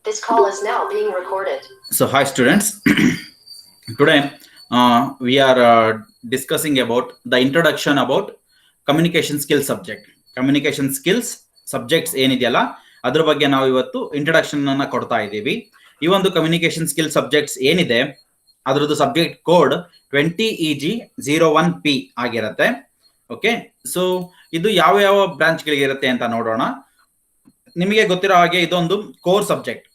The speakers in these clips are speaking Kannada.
This call is now being recorded. So, hi students. Today we are discussing about the introduction about communication skills subject. Communication skills subjects ಏನಿದೆಯಲ್ಲ ಅದ್ರ ಬಗ್ಗೆ ನಾವು ಇವತ್ತು ಇಂಟ್ರೊಡಕ್ಷನ್ ಅನ್ನ ಕೊಡ್ತಾ ಇದ್ದೀವಿ. ಈ ಒಂದು ಕಮ್ಯುನಿಕೇಶನ್ ಸ್ಕಿಲ್ ಸಬ್ಜೆಕ್ಟ್ಸ್ ಏನಿದೆ ಅದರದ್ದು ಸಬ್ಜೆಕ್ಟ್ ಕೋಡ್ 20EG01P ಆಗಿರುತ್ತೆ. ಓಕೆ, ಸೊ ಇದು ಯಾವ ಯಾವ ಬ್ರಾಂಚ್ ಗಳಿಗೆ ಇರುತ್ತೆ ಅಂತ ನೋಡೋಣ. ನಿಮಗೆ ಗೊತ್ತಿರೋ ಹಾಗೆ ಇದೊಂದು ಕೋರ್ ಸಬ್ಜೆಕ್ಟ್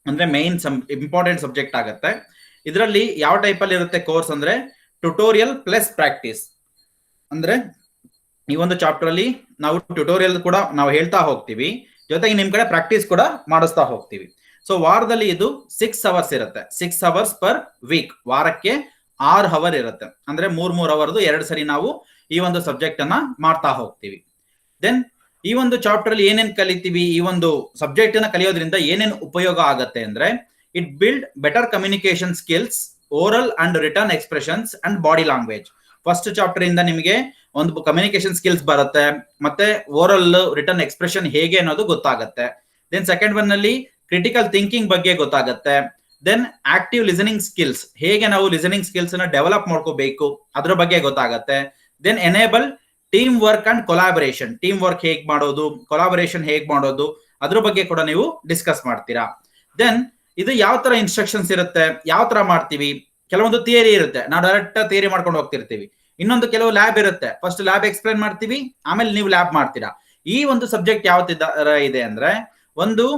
ಅಂದ್ರೆ ಮೈನ್ ಇಂಪಾರ್ಟೆಂಟ್ ಸಬ್ಜೆಕ್ಟ್ ಆಗುತ್ತೆ. ಇದರಲ್ಲಿ ಯಾವ ಟೈಪ್ ಅಲ್ಲಿ ಇರುತ್ತೆ ಕೋರ್ಸ್ ಅಂದ್ರೆ ಟ್ಯುಟೋರಿಯಲ್ ಪ್ಲಸ್ ಪ್ರಾಕ್ಟೀಸ್. ಅಂದ್ರೆ ಈ ಒಂದು ಚಾಪ್ಟರ್ ಅಲ್ಲಿ ನಾವು ಟ್ಯುಟೋರಿಯಲ್ ಕೂಡ ನಾವು ಹೇಳ್ತಾ ಹೋಗ್ತೀವಿ, ಜೊತೆಗೆ ನಿಮ್ ಕಡೆ ಪ್ರಾಕ್ಟೀಸ್ ಕೂಡ ಮಾಡಿಸ್ತಾ ಹೋಗ್ತೀವಿ. ಸೊ ವಾರದಲ್ಲಿ ಇದು 6 ಅವರ್ಸ್ ಇರುತ್ತೆ. 6 ಅವರ್ಸ್ ಪರ್ ವೀಕ್. ವಾರಕ್ಕೆ 6 ಅವರ್ ಇರುತ್ತೆ. ಅಂದ್ರೆ 3 ಅವರ್ದು 2 ಸರಿ ನಾವು ಈ ಒಂದು ಸಬ್ಜೆಕ್ಟ್ ಅನ್ನ ಮಾಡ್ತಾ ಹೋಗ್ತೀವಿ. ದೆನ್ ಈ ಒಂದು ಚಾಪ್ಟರ್ ಅಲ್ಲಿ ಏನೇನ್ ಕಲಿತೀವಿ, ಈ ಒಂದು ಸಬ್ಜೆಕ್ಟ್ ಅನ್ನ ಕಲಿಯೋದ್ರಿಂದ ಏನೇನ್ ಉಪಯೋಗ ಆಗತ್ತೆ ಅಂದ್ರೆ it build better communication skills, oral and return expressions and body language. First chapter ಇಂದ ನಿಮಗೆ ಒಂದು ಕಮ್ಯುನಿಕೇಶನ್ ಸ್ಕಿಲ್ಸ್ ಬರುತ್ತೆ, ಮತ್ತೆ ಓರಲ್ ರಿಟರ್ನ್ ಎಕ್ಸ್ಪ್ರೆಷನ್ ಹೇಗೆ ಅನ್ನೋದು ಗೊತ್ತಾಗುತ್ತೆ. ದೆನ್ ಸೆಕೆಂಡ್ ಒನ್ ನಲ್ಲಿ ಕ್ರಿಟಿಕಲ್ ಥಿಂಕಿಂಗ್ ಬಗ್ಗೆ ಗೊತ್ತಾಗುತ್ತೆ. ದೆನ್ ಆಕ್ಟಿವ್ ಲಿಸನಿಂಗ್ ಸ್ಕಿಲ್ಸ್, ಹೇಗೆ ನಾವು ಲಿಸನಿಂಗ್ ಸ್ಕಿಲ್ಸ್ ಅನ್ನ ಡೆವಲಪ್ ಮಾಡ್ಕೋಬೇಕು ಅದ್ರ ಬಗ್ಗೆ ಗೊತ್ತಾಗುತ್ತೆ. Then enable teamwork and collaboration, teamwork ಹೇಗ್ ಮಾಡೋದು, ಕೊಲಾಬರೇಷನ್ ಹೇಗ್ ಮಾಡೋದು ಅದ್ರ ಬಗ್ಗೆ ಕೂಡ ನೀವು ಡಿಸ್ಕಸ್ ಮಾಡ್ತೀರಾ. ದೆನ್ ಇದು ಯಾವ ತರ ಇನ್ಸ್ಟ್ರಕ್ಷನ್ಸ್ ಇರುತ್ತೆ, ಯಾವ ತರ ಮಾಡ್ತೀವಿ. ಕೆಲವೊಂದು ಥಿಯರಿ ಇರುತ್ತೆ, ನಾವು ಡೈರೆಕ್ಟ್ ಥಿಯರಿ ಮಾಡ್ಕೊಂಡು ಹೋಗ್ತಿರ್ತೀವಿ. ಇನ್ನೊಂದು ಕೆಲವು ಲ್ಯಾಬ್ ಇರುತ್ತೆ, ಫಸ್ಟ್ ಲ್ಯಾಬ್ ಎಕ್ಸ್ಪ್ಲೈನ್ ಮಾಡ್ತೀವಿ, ಆಮೇಲೆ ನೀವು ಲ್ಯಾಬ್ ಮಾಡ್ತೀರಾ. ಈ ಒಂದು ಸಬ್ಜೆಕ್ಟ್ ಯಾವ ತರ ಇದೆ ಅಂದ್ರೆ ಒಂದು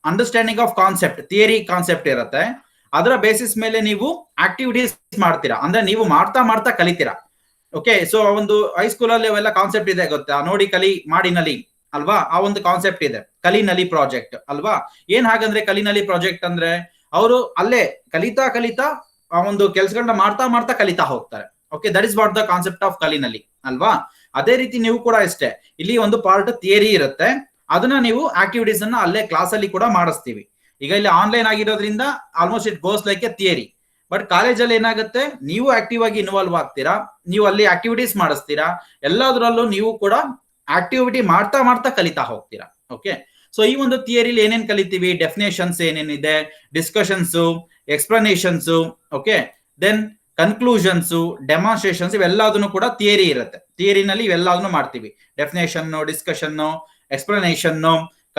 understanding of concept, theory concept ಇರುತ್ತೆ. ಅದರ ಬೇಸಿಸ್ ಮೇಲೆ ನೀವು ಆಕ್ಟಿವಿಟೀಸ್ ಮಾಡ್ತೀರಾ, ಅಂದ್ರೆ ನೀವು ಮಾಡ್ತಾ ಮಾಡ್ತಾ ಕಲಿತೀರಾ. ಓಕೆ, ಸೊ ಒಂದು ಹೈಸ್ಕೂಲ್ ಅಲ್ಲಿ ಅವೆಲ್ಲ ಕಾನ್ಸೆಪ್ಟ್ ಇದೆ ಗೊತ್ತಾ, ನೋಡಿ ಕಲಿ ಮಾಡಿ ನಲಿ ಅಲ್ವಾ, ಆ ಒಂದು ಕಾನ್ಸೆಪ್ಟ್ ಇದೆ ಕಲಿ ನಲಿ ಪ್ರಾಜೆಕ್ಟ್ ಅಲ್ವಾ. ಏನ್ ಹಾಗಂದ್ರೆ ಕಲಿ ನಲಿ ಪ್ರಾಜೆಕ್ಟ್ ಅಂದ್ರೆ ಅವರು ಅಲ್ಲೇ ಕಲಿತಾ ಕಲಿತಾ ಆ ಒಂದು ಕೆಲಸಗಳನ್ನ ಮಾಡ್ತಾ ಮಾಡ್ತಾ ಕಲಿತಾ ಹೋಗ್ತಾರೆ. Okay, that is what the concept of ಕಲಿ ನಲಿ ಅಲ್ವಾ. ಅದೇ ರೀತಿ ನೀವು ಕೂಡ ಅಷ್ಟೇ, ಇಲ್ಲಿ ಒಂದು ಪಾರ್ಟ್ ಥಿಯರಿ ಇರುತ್ತೆ, ಅದನ್ನ ನೀವು ಆಕ್ಟಿವಿಟೀಸ್ ಅನ್ನ ಅಲ್ಲೇ ಕ್ಲಾಸ್ ಅಲ್ಲಿ ಕೂಡ ಮಾಡಿಸ್ತೀವಿ. ಈಗ ಇಲ್ಲಿ ಆನ್ಲೈನ್ ಆಗಿರೋದ್ರಿಂದ almost it goes like A theory. But ಕಾಲೇಜಲ್ಲಿ ಏನಾಗುತ್ತೆ, ನೀವು ಆಕ್ಟಿವ್ ಆಗಿ ಇನ್ವಾಲ್ವ್ ಆಗ್ತೀರಾ, ನೀವು ಅಲ್ಲಿ ಆಕ್ಟಿವಿಟೀಸ್ ಮಾಡಿಸ್ತೀರಾ, ಎಲ್ಲದರಲ್ಲೂ ನೀವು ಕೂಡ ಆಕ್ಟಿವಿಟಿ ಮಾಡ್ತಾ ಮಾಡ್ತಾ ಕಲಿತಾ ಹೋಗ್ತೀರಾ. ಓಕೆ, ಸೊ ಈ ಒಂದು ಥಿಯರಿಲಿ ಏನೇನ್ ಕಲಿತೀವಿ, ಡೆಫಿನೇಷನ್ಸ್ ಏನೇನಿದೆ, discussions, explanations, okay, then conclusions, demonstrations, ಇವೆಲ್ಲದನ್ನು ಕೂಡ ಥಿಯರಿ ಇರುತ್ತೆ. ಥಿಯರಿನಲ್ಲಿ ಇವೆಲ್ಲದನ್ನು ಮಾಡ್ತೀವಿ, definition, discussion, explanation,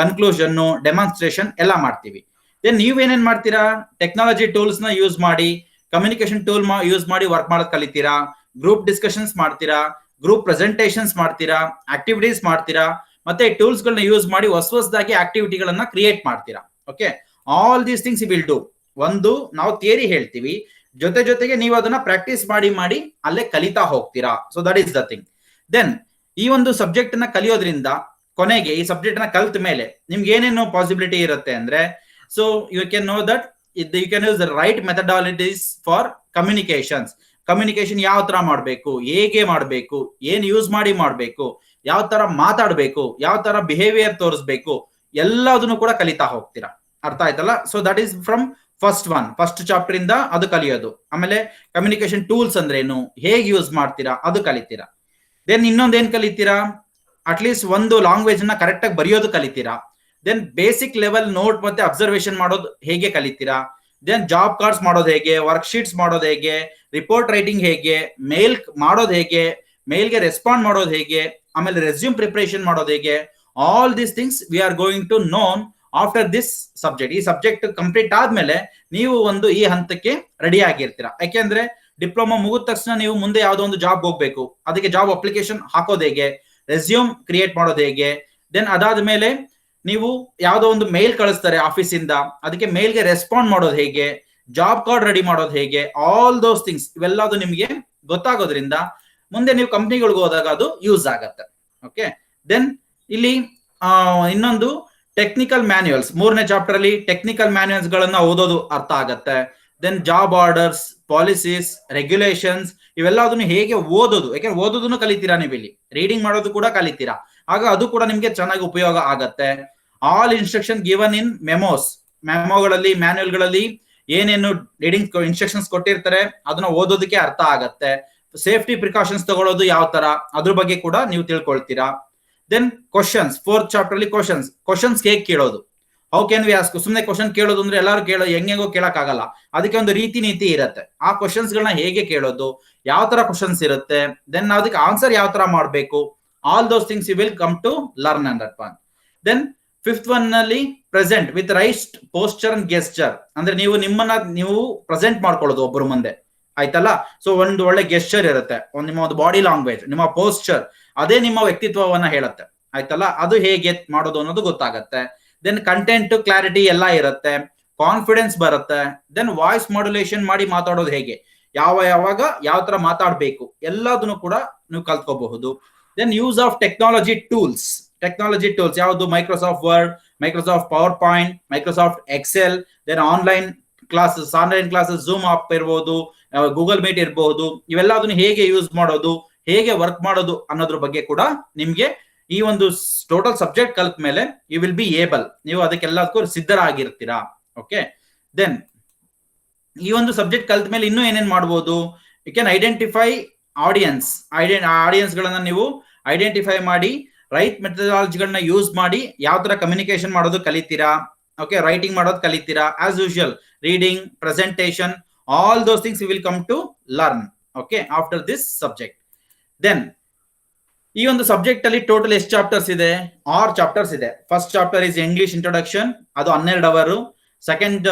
conclusion, demonstration ಎಲ್ಲ ಮಾಡ್ತೀವಿ. ದೆನ್ ನೀವೇನೇನ್ ಮಾಡ್ತೀರಾ, ಟೆಕ್ನಾಲಜಿ ಟೂಲ್ಸ್ ನ ಯೂಸ್ ಮಾಡಿ, ಕಮ್ಯುನಿಕೇಶನ್ ಟೂಲ್ ಯೂಸ್ ಮಾಡಿ ವರ್ಕ್ ಮಾಡೋದ್ ಕಲಿತೀರಾ, ಗ್ರೂಪ್ ಡಿಸ್ಕಷನ್ಸ್ ಮಾಡ್ತೀರಾ, ಗ್ರೂಪ್ ಪ್ರೆಸೆಂಟೇಷನ್ಸ್ ಮಾಡ್ತೀರಾ, ಆಕ್ಟಿವಿಟೀಸ್ ಮಾಡ್ತೀರಾ, ಮತ್ತೆ ಟೂಲ್ಸ್ ಗಳನ್ನ ಯೂಸ್ ಮಾಡಿ ಹೊಸದಾಗಿ ಆಕ್ಟಿವಿಟಿಗಳನ್ನ ಕ್ರಿಯೇಟ್ ಮಾಡ್ತೀರಾ. Okay, all these things will do. ಒಂದು ನಾವು ಥಿಯರಿ ಹೇಳ್ತೀವಿ, ಜೊತೆಗೆ ನೀವು ಅದನ್ನ ಪ್ರಾಕ್ಟೀಸ್ ಮಾಡಿ ಮಾಡಿ ಅಲ್ಲೇ ಕಲಿತಾ ಹೋಗ್ತೀರಾ. So that is the thing. Then ಈ ಒಂದು ಸಬ್ಜೆಕ್ಟ್ ನ ಕಲಿಯೋದ್ರಿಂದ ಕೊನೆಗೆ ಈ ಸಬ್ಜೆಕ್ಟ್ ನ ಕಲ್ತ ಮೇಲೆ ನಿಮ್ಗೆ ಏನೇನು ಪಾಸಿಬಿಲಿಟಿ ಇರುತ್ತೆ ಅಂದ್ರೆ, so you can know that you can use the right methodologies for communications. Communication ಯಾವ ತರ ಮಾಡಬೇಕು, ಹೇಗೆ ಮಾಡಬೇಕು, ಏನ್ ಯೂಸ್ ಮಾಡಿ ಮಾಡಬೇಕು, ಯಾವ ತರ ಮಾತಾಡಬೇಕು, ಯಾವ ತರ ಬಿಹೇವಿಯರ್ ತೋರಿಸ್ಬೇಕು, ಎಲ್ಲದನ್ನು ಕೂಡ ಕಲಿತಾ ಹೋಗ್ತೀರಾ. ಅರ್ಥ ಆಯ್ತಲ್ಲ. So that is from first chapter ಇಂದ ಅದು ಕಲಿಯೋದು. ಆಮೇಲೆ ಕಮ್ಯುನಿಕೇಶನ್ ಟೂಲ್ಸ್ ಅಂದ್ರೆ ಏನು, ಹೇಗೆ ಯೂಸ್ ಮಾಡ್ತೀರಾ ಅದು ಕಲಿತೀರಾ. ದೆನ್ ಇನ್ನೊಂದೇನ್ ಕಲಿತೀರಾ, ಅಟ್ಲೀಸ್ಟ್ ಒಂದು ಲ್ಯಾಂಗ್ವೇಜ್ ನ ಕರೆಕ್ಟ್ ಆಗಿ ಬರೆಯೋದು ಕಲಿತೀರಾ. ದೆನ್ ಬೇಸಿಕ್ ಲೆವೆಲ್ ನೋಟ್ ಮತ್ತೆ ಅಬ್ಸರ್ವೇಷನ್ ಮಾಡೋದು ಹೇಗೆ ಕಲಿತೀರಾ. ದೆನ್ ಜಾಬ್ ಕಾರ್ಡ್ಸ್ ಮಾಡೋದು ಹೇಗೆ, ವರ್ಕ್ ಶೀಟ್ಸ್ ಮಾಡೋದು ಹೇಗೆ, ರಿಪೋರ್ಟ್ ರೈಟಿಂಗ್ ಹೇಗೆ, ಮೇಲ್ ಮಾಡೋದು ಹೇಗೆ, ಮೇಲ್ಗೆ ರೆಸ್ಪಾಂಡ್ ಮಾಡೋದು ಹೇಗೆ, ಆಮೇಲೆ ರೆಸ್ಯೂಮ್ ಪ್ರಿಪರೇಷನ್ ಮಾಡೋದು ಹೇಗೆ, all these things we are going to known after this subject. ಈ ಸಬ್ಜೆಕ್ಟ್ ಕಂಪ್ಲೀಟ್ ಆದ್ಮೇಲೆ ನೀವು ಒಂದು ಈ ಹಂತಕ್ಕೆ ರೆಡಿ ಆಗಿರ್ತೀರಾ. ಯಾಕೆಂದ್ರೆ ಡಿಪ್ಲೊಮಾ ಮುಗಿದ ತಕ್ಷಣ ನೀವು ಮುಂದೆ ಯಾವ್ದೋ ಒಂದು ಜಾಬ್ ಹೋಗ್ಬೇಕು, ಅದಕ್ಕೆ ಜಾಬ್ ಅಪ್ಲಿಕೇಶನ್ ಹಾಕೋದು ಹೇಗೆ, ರೆಸ್ಯೂಮ್ ಕ್ರಿಯೇಟ್ ಮಾಡೋದು ಹೇಗೆ, ದೆನ್ ಅದಾದ್ಮೇಲೆ ನೀವು ಯಾವ್ದೋ ಒಂದು ಮೇಲ್ ಕಳಿಸ್ತಾರೆ ಆಫೀಸ್ ಇಂದ, ಅದಕ್ಕೆ ಮೇಲ್ಗೆ ರೆಸ್ಪಾಂಡ್ ಮಾಡೋದು ಹೇಗೆ, ಜಾಬ್ ಕಾರ್ಡ್ ರೆಡಿ ಮಾಡೋದು ಹೇಗೆ, ಆಲ್ ದೋಸ್ ಥಿಂಗ್ಸ್ ಇವೆಲ್ಲದು ನಿಮಗೆ ಗೊತ್ತಾಗೋದ್ರಿಂದ ಮುಂದೆ ನೀವು ಕಂಪ್ನಿಗಳಿಗೆ ಹೋದಾಗ ಅದು ಯೂಸ್ ಆಗತ್ತೆ. ಓಕೆ, ದೆನ್ ಇಲ್ಲಿ ಇನ್ನೊಂದು ಟೆಕ್ನಿಕಲ್ ಮ್ಯಾನ್ಯುಯಲ್ಸ್, 3ನೇ ಚಾಪ್ಟರ್ ಅಲ್ಲಿ ಟೆಕ್ನಿಕಲ್ ಮ್ಯಾನ್ಯುಯಲ್ಸ್ ಗಳನ್ನ ಓದೋದು ಅರ್ಥ ಆಗತ್ತೆ. Then job orders, policies, regulations ಇವೆಲ್ಲದನ್ನು ಹೇಗೆ ಓದೋದು, ಯಾಕೆಂದ್ರೆ ಓದೋದನ್ನು ಕಲಿತೀರಾ ನೀವು, ಇಲ್ಲಿ ರೀಡಿಂಗ್ ಮಾಡೋದು ಕೂಡ ಕಲಿತೀರಾ, ಆಗ ಅದು ಕೂಡ ನಿಮ್ಗೆ ಚೆನ್ನಾಗಿ ಉಪಯೋಗ ಆಗತ್ತೆ. ಆಲ್ ಇನ್ಸ್ಟ್ರಕ್ಷನ್ ಗಿವನ್ ಇನ್ ಮೆಮೋಗಳಲ್ಲಿ, ಮ್ಯಾನ್ಯುಯಲ್ ಗಳಲ್ಲಿ ಏನೇನು ರೀಡಿಂಗ್ ಇನ್ಸ್ಟ್ರಕ್ಷನ್ಸ್ ಕೊಟ್ಟಿರ್ತಾರೆ ಅದನ್ನ ಓದೋದಕ್ಕೆ ಅರ್ಥ ಆಗತ್ತೆ. ಸೇಫ್ಟಿ ಪ್ರಿಕಾಷನ್ಸ್ ತಗೊಳ್ಳೋದು ಯಾವ ತರ ಅದ್ರ ಬಗ್ಗೆ ಕೂಡ ನೀವು ತಿಳ್ಕೊಳ್ತೀರಾ. ದೆನ್ ಕ್ವಶನ್ಸ್, 4th ಚಾಪ್ಟರ್ ಅಲ್ಲಿ ಕ್ವಶನ್ಸ್ ಹೇಗೆ ಕೇಳೋದು, ಹೌ ಕ್ಯಾನ್ ವಿ ಆಸ್ಕ್, ಸುಮ್ಮನೆ ಕ್ವಶನ್ ಕೇಳೋದು ಅಂದ್ರೆ ಎಲ್ಲರೂ ಹೆಂಗೋ ಕೇಳಕ್ ಆಗಲ್ಲ. ಅದಕ್ಕೆ ಒಂದು ರೀತಿ ನೀತಿ ಇರುತ್ತೆ. ಆ ಕ್ವಶನ್ಸ್ ಗಳನ್ನ ಹೇಗೆ ಕೇಳೋದು, ಯಾವ ತರ ಕ್ವಶನ್ಸ್ ಇರುತ್ತೆ, ದೆನ್ ಅದಕ್ಕೆ ಆನ್ಸರ್ ಯಾವ ತರ ಮಾಡಬೇಕು, all those things you will come to learn and that one. Then fifth one ನಲ್ಲಿ present with right posture and gesture, ಅಂದ್ರೆ ನೀವು ನಿಮ್ಮನ್ನ ನೀವು ಪ್ರೆಸೆಂಟ್ ಮಾಡ್ಕೊಳ್ಳೋದು ಒಬ್ಬರು ಮುಂದೆ, ಆಯ್ತಲ್ಲ. ಸೊ ಒಂದು ಒಳ್ಳೆ ಗೆಸ್ಚರ್ ಇರುತ್ತೆ, ನಿಮ್ಮ ಒಂದು ಬಾಡಿ ಲ್ಯಾಂಗ್ವೇಜ್, ನಿಮ್ಮ ಪೋಸ್ಚರ್, ಅದೇ ನಿಮ್ಮ ವ್ಯಕ್ತಿತ್ವವನ್ನ ಹೇಳುತ್ತೆ, ಆಯ್ತಲ್ಲ. ಅದು ಹೇಗೆ ಮಾಡೋದು ಅನ್ನೋದು ಗೊತ್ತಾಗತ್ತೆ. ದೆನ್ ಕಂಟೆಂಟ್ ಕ್ಲಾರಿಟಿ ಎಲ್ಲ ಇರುತ್ತೆ, ಕಾನ್ಫಿಡೆನ್ಸ್ ಬರುತ್ತೆ. ದೆನ್ ವಾಯ್ಸ್ ಮಾಡ್ಯುಲೇಷನ್ ಮಾಡಿ ಮಾತಾಡೋದು ಹೇಗೆ, ಯಾವಾಗ ಯಾವ ತರ ಮಾತಾಡಬೇಕು, ಎಲ್ಲದನ್ನು ಕೂಡ ನೀವು ಕಲ್ತ್ಕೋಬಹುದು. Then use of technology tools ಯಾವುದು, Microsoft Word, Microsoft PowerPoint, Microsoft Excel, then online classes Zoom app ಇರ್ಬೋದು, ಗೂಗಲ್ ಮೀಟ್ ಇರಬಹುದು. ಇವೆಲ್ಲದನ್ನು ಹೇಗೆ ಯೂಸ್ ಮಾಡೋದು, ಹೇಗೆ ವರ್ಕ್ ಮಾಡೋದು ಅನ್ನೋದ್ರ ಬಗ್ಗೆ ಕೂಡ ನಿಮ್ಗೆ ಈ ಒಂದು ಟೋಟಲ್ ಸಬ್ಜೆಕ್ಟ್ ಕಲ್ತ ಮೇಲೆ ಯು ವಿಲ್ ಬಿ ಏಬಲ್, ನೀವು ಅದಕ್ಕೆಲ್ಲದಕ್ಕೂ ಸಿದ್ಧರಾಗಿರ್ತೀರಾ. ಓಕೆ. ದೆನ್ ಈ ಒಂದು ಸಬ್ಜೆಕ್ಟ್ ಕಲ್ತ ಮೇಲೆ ಇನ್ನೂ ಏನೇನ್ ಮಾಡ್ಬೋದು, ಯು ಕ್ಯಾನ್ ಐಡೆಂಟಿಫೈ ಆಡಿಯನ್ಸ್ ಗಳನ್ನ ನೀವು ಐಡೆಂಟಿಫೈ ಮಾಡಿ, ರೈಟ್ ಮೆಥಡಾಲಜಿಗಳನ್ನ ಯೂಸ್ ಮಾಡಿ ಯಾವ ತರ ಕಮ್ಯುನಿಕೇಶನ್ ಮಾಡೋದು ಕಲಿತೀರಾ. ಓಕೆ, ರೈಟಿಂಗ್ ಮಾಡೋದು ಕಲಿತೀರಾ. As usual reading, presentation, all those things you will come to learn. Okay, after this subject. Then ಈ ಒಂದು ಸಬ್ಜೆಕ್ಟ್ ಅಲ್ಲಿ ಟೋಟಲ್ ಎಷ್ಟು ಚಾಪ್ಟರ್ಸ್ ಇದೆ, 6 ಚಾಪ್ಟರ್ಸ್ ಇದೆ. First chapter is English introduction, ಅದು 12 ಅವರ್. ಸೆಕೆಂಡ್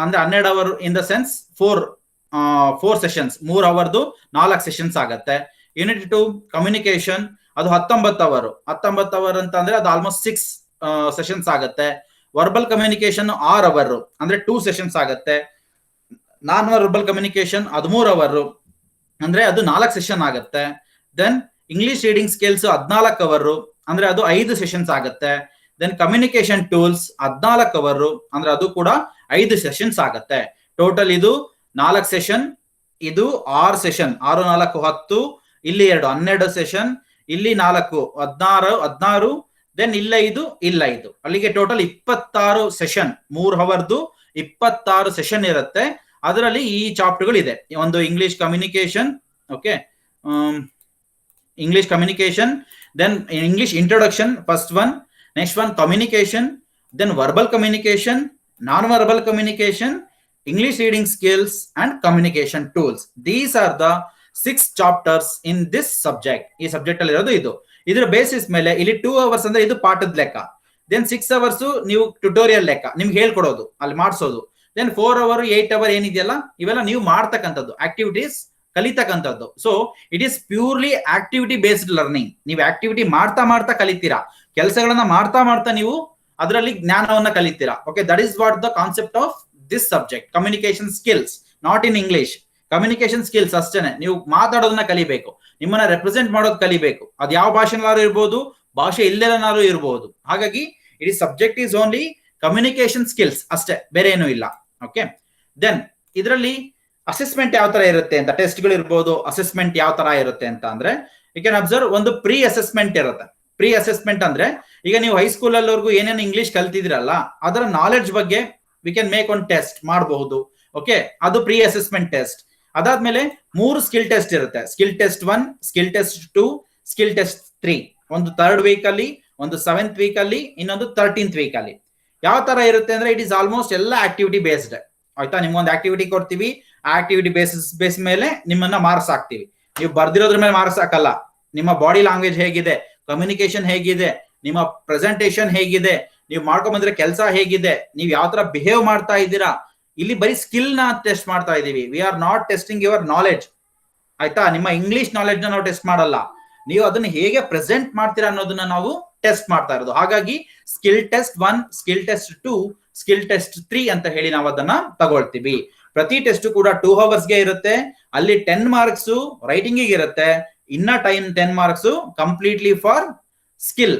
ಅಂದ್ರೆ 12 hour in the sense 4 sessions, 3 ಅವರ್ದು 4 ಸೆಷನ್ಸ್ ಆಗತ್ತೆ. ಯೂನಿಟ್ 2 ಕಮ್ಯುನಿಕೇಶನ್, ಅದು 19 ಅವರ್. 19 ಅವರ್ ಅಂತ ಅಂದ್ರೆ ಅದು ಆಲ್ಮೋಸ್ಟ್ 6 ಸೆಷನ್ಸ್ ಆಗತ್ತೆ. ವರ್ಬಲ್ ಕಮ್ಯುನಿಕೇಶನ್ 6 ಅವರ್, ಅಂದ್ರೆ 2 ಸೆಷನ್ಸ್ ಆಗತ್ತೆ. ನಾನ್ ವರ್ಬಲ್ ಕಮ್ಯುನಿಕೇಶನ್ 13 ಅವರ್, ಅಂದ್ರೆ ಅದು 4 ಸೆಷನ್ ಆಗತ್ತೆ. Then English reading skills 14 hour, ಅಂದ್ರೆ ಅದು 5 ಸೆಷನ್ಸ್ ಆಗುತ್ತೆ. ದೆನ್ ಕಮ್ಯುನಿಕೇಶನ್ ಟೂಲ್ಸ್ 14 ಅವರ್, ಅಂದ್ರೆ ಅದು ಕೂಡ 5 ಸೆಷನ್ಸ್ ಆಗುತ್ತೆ. ಟೋಟಲ್ ಇದು 4 ಸೆಷನ್, ಇದು 6 ಸೆಷನ್, 6 4 10, ಇಲ್ಲಿ 2 12 ಸೆಷನ್, ಇಲ್ಲಿ 4 16, ದೆನ್ ಇಲ್ಲ 5, ಅಲ್ಲಿಗೆ ಟೋಟಲ್ 26 ಸೆಷನ್, 3 ಅವರ್ದು 26 ಸೆಷನ್ ಇರುತ್ತೆ. ಅದರಲ್ಲಿ ಈ ಚಾಪ್ಟರ್ಗಳು ಇದೆ. ಒಂದು English communication, okay, English communication, then English introduction, first one, next one communication, then verbal communication, non-verbal communication, English reading skills and communication tools. These are the 6 chapters in this subject. ಈ ಸಬ್ಜೆಕ್ಟ್ ಅಲ್ಲಿ ಇರೋದು ಇದು. ಇದರ ಬೇಸಿಸ್ ಮೇಲೆ ಇಲ್ಲಿ 2 hours ಅಂದ್ರೆ ಇದು ಪಾಠದ ಲೆಕ್ಕ. ದೆನ್ 6 hours ನೀವು ಟ್ಯುಟೋರಿಯಲ್ ಲೆಕ್ಕ, ನಿಮ್ಗೆ ಹೇಳ್ಕೊಡೋದು, ಅಲ್ಲಿ ಮಾಡಿಸೋದು. ದೆನ್ 4 hour 8 hour ಏನಿದೆಯಲ್ಲ, ಇವೆಲ್ಲ ನೀವು ಮಾಡ್ತಕ್ಕಂಥದ್ದು, ಆಕ್ಟಿವಿಟೀಸ್ ಕಲಿತಕ್ಕಂಥದ್ದು. So it is purely activity based learning. ನೀವು ಆಕ್ಟಿವಿಟಿ ಮಾಡ್ತಾ ಕಲಿತೀರಾ, ಕೆಲಸಗಳನ್ನ ಮಾಡ್ತಾ ನೀವು ಅದರಲ್ಲಿ ಜ್ಞಾನವನ್ನ ಕಲಿತೀರಾ. Okay, that is what the concept of this subject, communication skills, not in English. Communication skills ಅಷ್ಟೇನೆ, ನೀವು ಮಾತಾಡೋದನ್ನ ಕಲಿಬೇಕು, ನಿಮ್ಮನ್ನ ರೆಪ್ರೆಸೆಂಟ್ ಮಾಡೋದು ಕಲಿಬೇಕು. ಅದು ಯಾವ ಭಾಷೆನಾರು ಇರ್ಬೋದು, ಭಾಷೆ ಇಲ್ಲೆಲ್ಲನಾರು ಇರ್ಬೋದು. ಹಾಗಾಗಿ it is subject is only communication skills ಅಷ್ಟೇ, ಬೇರೆ ಏನೂ ಇಲ್ಲ. ಓಕೆ, ದೆನ್ ಇದರಲ್ಲಿ ಅಸೆಸ್ಮೆಂಟ್ ಯಾವ ತರ ಇರುತ್ತೆ ಅಂತ, ಟೆಸ್ಟ್ಗಳು ಇರ್ಬೋದು, ಅಸೆಸ್ಮೆಂಟ್ ಯಾವ ತರ ಇರುತ್ತೆ ಅಂತ ಅಂದ್ರೆ, ಯು ಕ್ಯಾನ್ ಅಬ್ಸರ್ವ್ ಒಂದು ಪ್ರೀ ಅಸೆಸ್ಮೆಂಟ್ ಇರುತ್ತೆ. ಪ್ರೀ ಅಸೆಸ್ಮೆಂಟ್ ಅಂದ್ರೆ, ಈಗ ನೀವು ಹೈಸ್ಕೂಲ್ ಅಲ್ಲಿವರೆಗೂ ಏನೇನು ಇಂಗ್ಲಿಷ್ ಕಲ್ತಿದ್ರಲ್ಲ, ಅದರ ನಾಲೆಡ್ಜ್ ಬಗ್ಗೆ we can make one test ಮಾಡಬಹುದು. ಓಕೆ, ಅದು ಪ್ರೀ ಅಸೆಸ್ಮೆಂಟ್ ಟೆಸ್ಟ್. ಅದಾದ್ಮೇಲೆ 3 ಸ್ಕಿಲ್ ಟೆಸ್ಟ್ ಇರುತ್ತೆ. Skill test 1, skill test 2, skill test 3. ಒಂದು 3rd ವೀಕ್ ಅಲ್ಲಿ, ಒಂದು 7th ವೀಕ್ ಅಲ್ಲಿ, ಇನ್ನೊಂದು 13th ವೀಕ್ ಅಲ್ಲಿ. ಯಾವ ತರ ಇರುತ್ತೆ ಅಂದ್ರೆ, ಇಟ್ ಇಸ್ ಆಲ್ಮೋಸ್ಟ್ ಎಲ್ಲ ಆಕ್ಟಿವಿಟಿ ಬೇಸ್ಡ್. ಆಯ್ತಾ, ನಿಮ್ಗೊಂದು ಆಕ್ಟಿವಿಟಿ ಕೊಡ್ತೀವಿ, ಆ ಆಕ್ಟಿವಿಟಿ ಬೇಸ್ ಮೇಲೆ ನಿಮ್ಮನ್ನ ಮಾರ್ಕ್ಸ್ ಹಾಕ್ತಿವಿ. ನೀವು ಬರ್ದಿರೋದ್ರ ಮೇಲೆ ಮಾರ್ಕ್ಸ್ ಹಾಕಲ್ಲ. ನಿಮ್ಮ ಬಾಡಿ ಲ್ಯಾಂಗ್ವೇಜ್ ಹೇಗಿದೆ, ಕಮ್ಯುನಿಕೇಶನ್ ಹೇಗಿದೆ, ನಿಮ್ಮ ಪ್ರೆಸೆಂಟೇಶನ್ ಹೇಗಿದೆ, ನೀವು ಮಾಡ್ಕೊಂಡ್ ಬಂದ್ರೆ ಕೆಲಸ ಹೇಗಿದೆ, ನೀವು ಯಾವ ತರ ಬಿಹೇವ್ ಮಾಡ್ತಾ ಇದ್ದೀರಾ, ಇಲ್ಲಿ ಬರೀ ಸ್ಕಿಲ್ ನ ಟೆಸ್ಟ್ ಮಾಡ್ತಾ ಇದೀವಿ. We are not testing your knowledge. ಆಯ್ತಾ, ನಿಮ್ಮ ಇಂಗ್ಲಿಷ್ ನಾಲೆಡ್ಜ್ ನ ನಾವು ಟೆಸ್ಟ್ ಮಾಡಲ್ಲ, ನೀವು ಅದನ್ನ ಹೇಗೆ ಪ್ರೆಸೆಂಟ್ ಮಾಡ್ತೀರಾ ಅನ್ನೋದನ್ನ ನಾವು ಟೆಸ್ಟ್ ಮಾಡ್ತಾ ಇರೋದು. ಹಾಗಾಗಿ skill test 1, skill test 2, skill test 3 ಅಂತ ಹೇಳಿ ನಾವು ಅದನ್ನ ತಗೊಳ್ತೀವಿ. ಪ್ರತಿ ಟೆಸ್ಟ್ ಕೂಡ 2 hours ಗೆ ಇರುತ್ತೆ. ಅಲ್ಲಿ 10 ಮಾರ್ಕ್ಸ್ ರೈಟಿಂಗ್ ಇರುತ್ತೆ, ಇನ್ನ 10 ಮಾರ್ಕ್ಸ್ ಕಂಪ್ಲೀಟ್ಲಿ ಫಾರ್ ಸ್ಕಿಲ್.